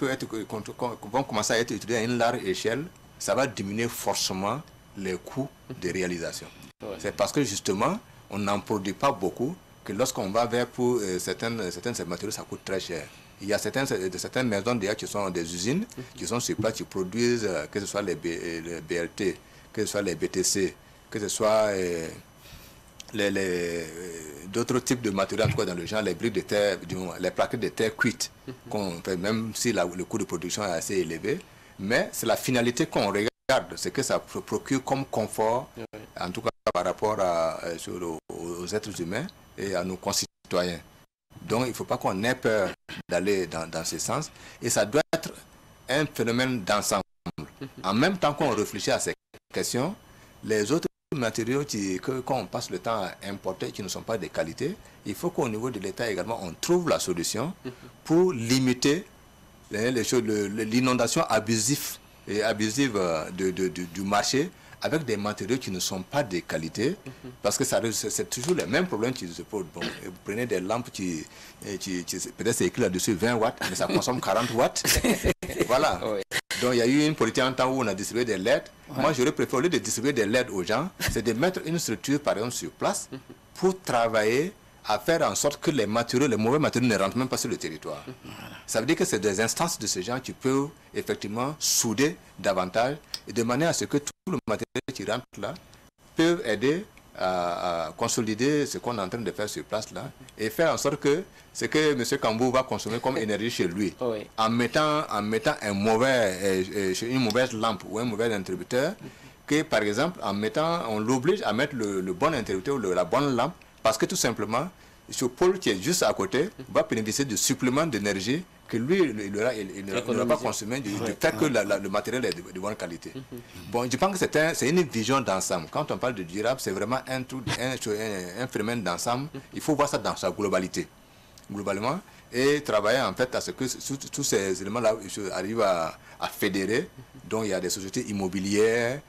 vont commencer à être utilisés à une large échelle, ça va diminuer forcément les coûts de réalisation. Ouais. C'est parce que justement, on n'en produit pas beaucoup, que lorsqu'on va vers pour certains matériaux, ça coûte très cher. Il y a certaines maisons déjà qui sont des usines, qui sont sur place, qui produisent, que ce soit les BLT, que ce soit les BTC, que ce soit d'autres types de matériaux, en tout cas dans le genre, les briques de terre, les plaquettes de terre cuites, même si le coût de production est assez élevé. Mais c'est la finalité qu'on regarde, c'est que ça procure comme confort, en tout cas par rapport aux êtres humains et à nos concitoyens. Donc il ne faut pas qu'on ait peur d'aller dans ce sens. Et ça doit être un phénomène d'ensemble. En même temps qu'on réfléchit à ces questions, les autres matériaux qu'on passe le temps à importer et qui ne sont pas de qualité, il faut qu'au niveau de l'État également, on trouve la solution pour limiter l'inondation abusive du marché avec des matériaux qui ne sont pas de qualité, parce que c'est toujours les mêmes problèmes qui se posent. Bon, vous prenez des lampes qui peut-être c'est écrit là-dessus 20 watts, mais ça consomme 40 watts. Voilà. Oui. Donc il y a eu une politique en temps où on a distribué des LED. Ouais. Moi, j'aurais préféré, au lieu de distribuer des LED aux gens, c'est de mettre une structure, par exemple, sur place, pour travailler à faire en sorte que les mauvais matériaux ne rentrent même pas sur le territoire. Ça veut dire que c'est des instances de ces gens qui peuvent effectivement souder davantage et de manière à ce que tout le matériel qui rentre là peut aider à consolider ce qu'on est en train de faire sur place là et faire en sorte que ce que M. Kambou va consommer comme énergie chez lui, oui, en mettant une mauvaise lampe ou un mauvais interrupteur, que par exemple on l'oblige à mettre le bon interrupteur ou la bonne lampe, parce que tout simplement ce pôle qui est juste à côté va bénéficier de suppléments d'énergie que lui, il n'aura pas consommé du fait que le matériel est de bonne qualité. Bon, je pense que c'est une vision d'ensemble. Quand on parle de durable, c'est vraiment un phénomène d'ensemble. Il faut voir ça dans sa globalité. Globalement, et travailler en fait à ce que tous ces éléments-là arrivent à fédérer. Donc il y a des sociétés immobilières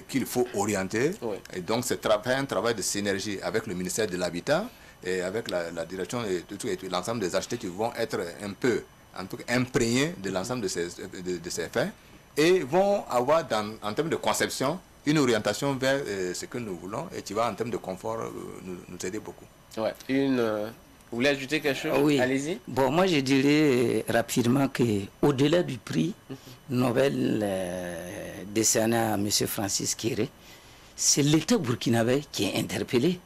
qu'il faut orienter. Et donc c'est un travail de synergie avec le ministère de l'Habitat et avec la direction et l'ensemble des architectes qui vont être un peu imprégnés de l'ensemble de ces faits et vont avoir en termes de conception une orientation vers ce que nous voulons et qui va en termes de confort nous aider beaucoup. Ouais. Vous voulez ajouter quelque chose? Oui. Allez-y. Bon, moi je dirais rapidement qu'au-delà du prix Nobel décerné à M. Francis Kéré, c'est l'État burkinabé qui est interpellé.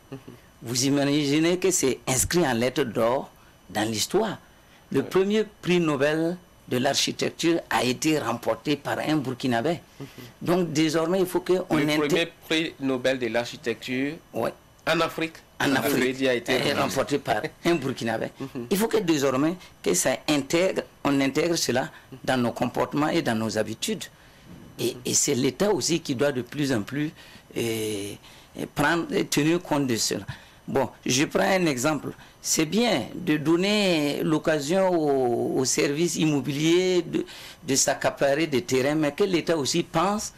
Vous imaginez que c'est inscrit en lettres d'or dans l'histoire. Le premier prix Nobel de l'architecture a été remporté par un Burkinabé. Donc désormais, il faut qu'on... Le premier prix Nobel de l'architecture en Afrique. En Afrique, a été remporté par un Burkinabé. Il faut que désormais, on intègre cela dans nos comportements et dans nos habitudes. Et c'est l'État aussi qui doit de plus en plus tenir compte de cela. Bon, je prends un exemple. C'est bien de donner l'occasion aux services immobiliers de s'accaparer des terrains, mais que l'État aussi pense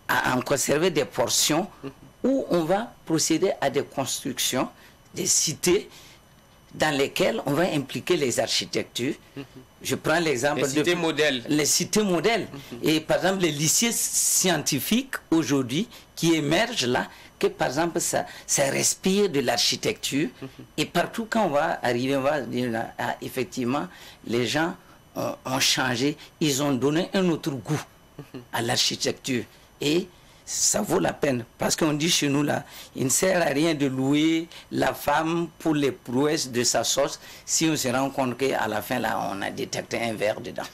à en conserver des portions où on va procéder à des constructions, des cités dans lesquelles on va impliquer les architectures. Je prends l'exemple des cités modèles. Les cités modèles. Et par exemple, les lycées scientifiques aujourd'hui qui émergent là, que par exemple ça respire de l'architecture. Et partout quand on va arriver, on va dire là, effectivement, les gens ont changé, ils ont donné un autre goût à l'architecture. Et ça vaut la peine, parce qu'on dit chez nous là, il ne sert à rien de louer la femme pour les prouesses de sa sauce si on se rend compte qu'à la fin là, on a détecté un verre dedans.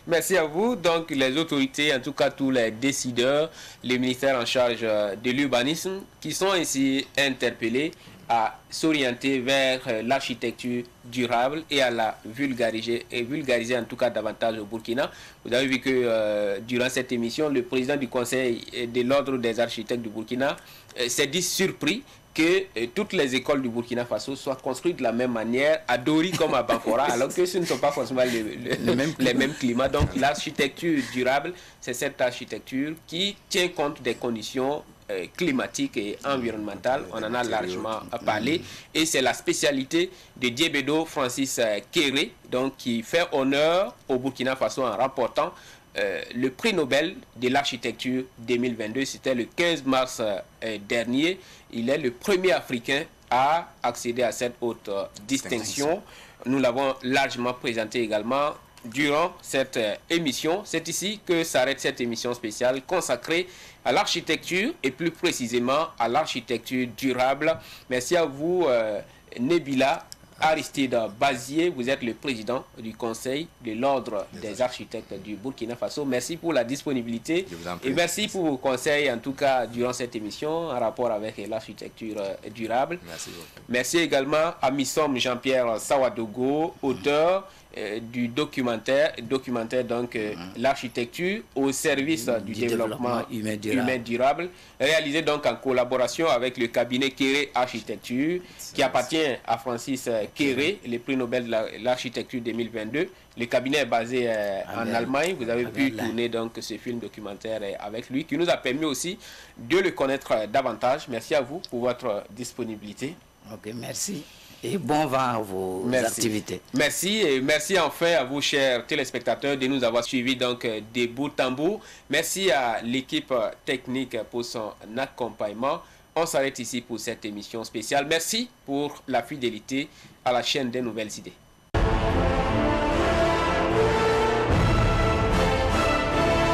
Merci à vous. Donc les autorités, en tout cas tous les décideurs, les ministères en charge de l'urbanisme, qui sont ainsi interpellés à s'orienter vers l'architecture durable et à la vulgariser en tout cas davantage au Burkina. Vous avez vu que durant cette émission, le président du Conseil de l'Ordre des architectes du Burkina s'est dit surpris que toutes les écoles du Burkina Faso soient construites de la même manière, à Dori comme à Bamfora, alors que ce ne sont pas forcément les mêmes climats. Donc l'architecture durable, c'est cette architecture qui tient compte des conditions climatique et environnementale. On en a largement parlé et c'est la spécialité de Diébedo Francis Kéré, donc qui fait honneur au Burkina Faso en remportant le prix Nobel de l'architecture 2022. C'était le 15 mars dernier. Il est le premier Africain à accéder à cette haute distinction. Nous l'avons largement présenté également durant cette émission. C'est ici que s'arrête cette émission spéciale consacrée à l'architecture et plus précisément à l'architecture durable. Merci à vous, Nebila Aristide Bazier. Vous êtes le président du Conseil de l'Ordre des architectes du Burkina Faso. Merci pour la disponibilité et merci pour vos conseils, en tout cas durant cette émission, en rapport avec l'architecture durable. Merci beaucoup. Merci également à Missom Jean-Pierre Sawadogo, auteur du documentaire donc l'architecture au service du développement humain durable, réalisé donc en collaboration avec le cabinet Kéré Architecture, qui appartient à Francis Kéré, le prix Nobel de l'architecture 2022. Le cabinet est basé en Allemagne. Vous avez pu tourner donc ce film documentaire avec lui, qui nous a permis aussi de le connaître davantage. Merci à vous pour votre disponibilité. Ok, merci. Et bon vent à vos activités. Merci et merci enfin à vous, chers téléspectateurs, de nous avoir suivis donc de bout en bout. Merci à l'équipe technique pour son accompagnement. On s'arrête ici pour cette émission spéciale. Merci pour la fidélité à la chaîne des Nouvelles Idées.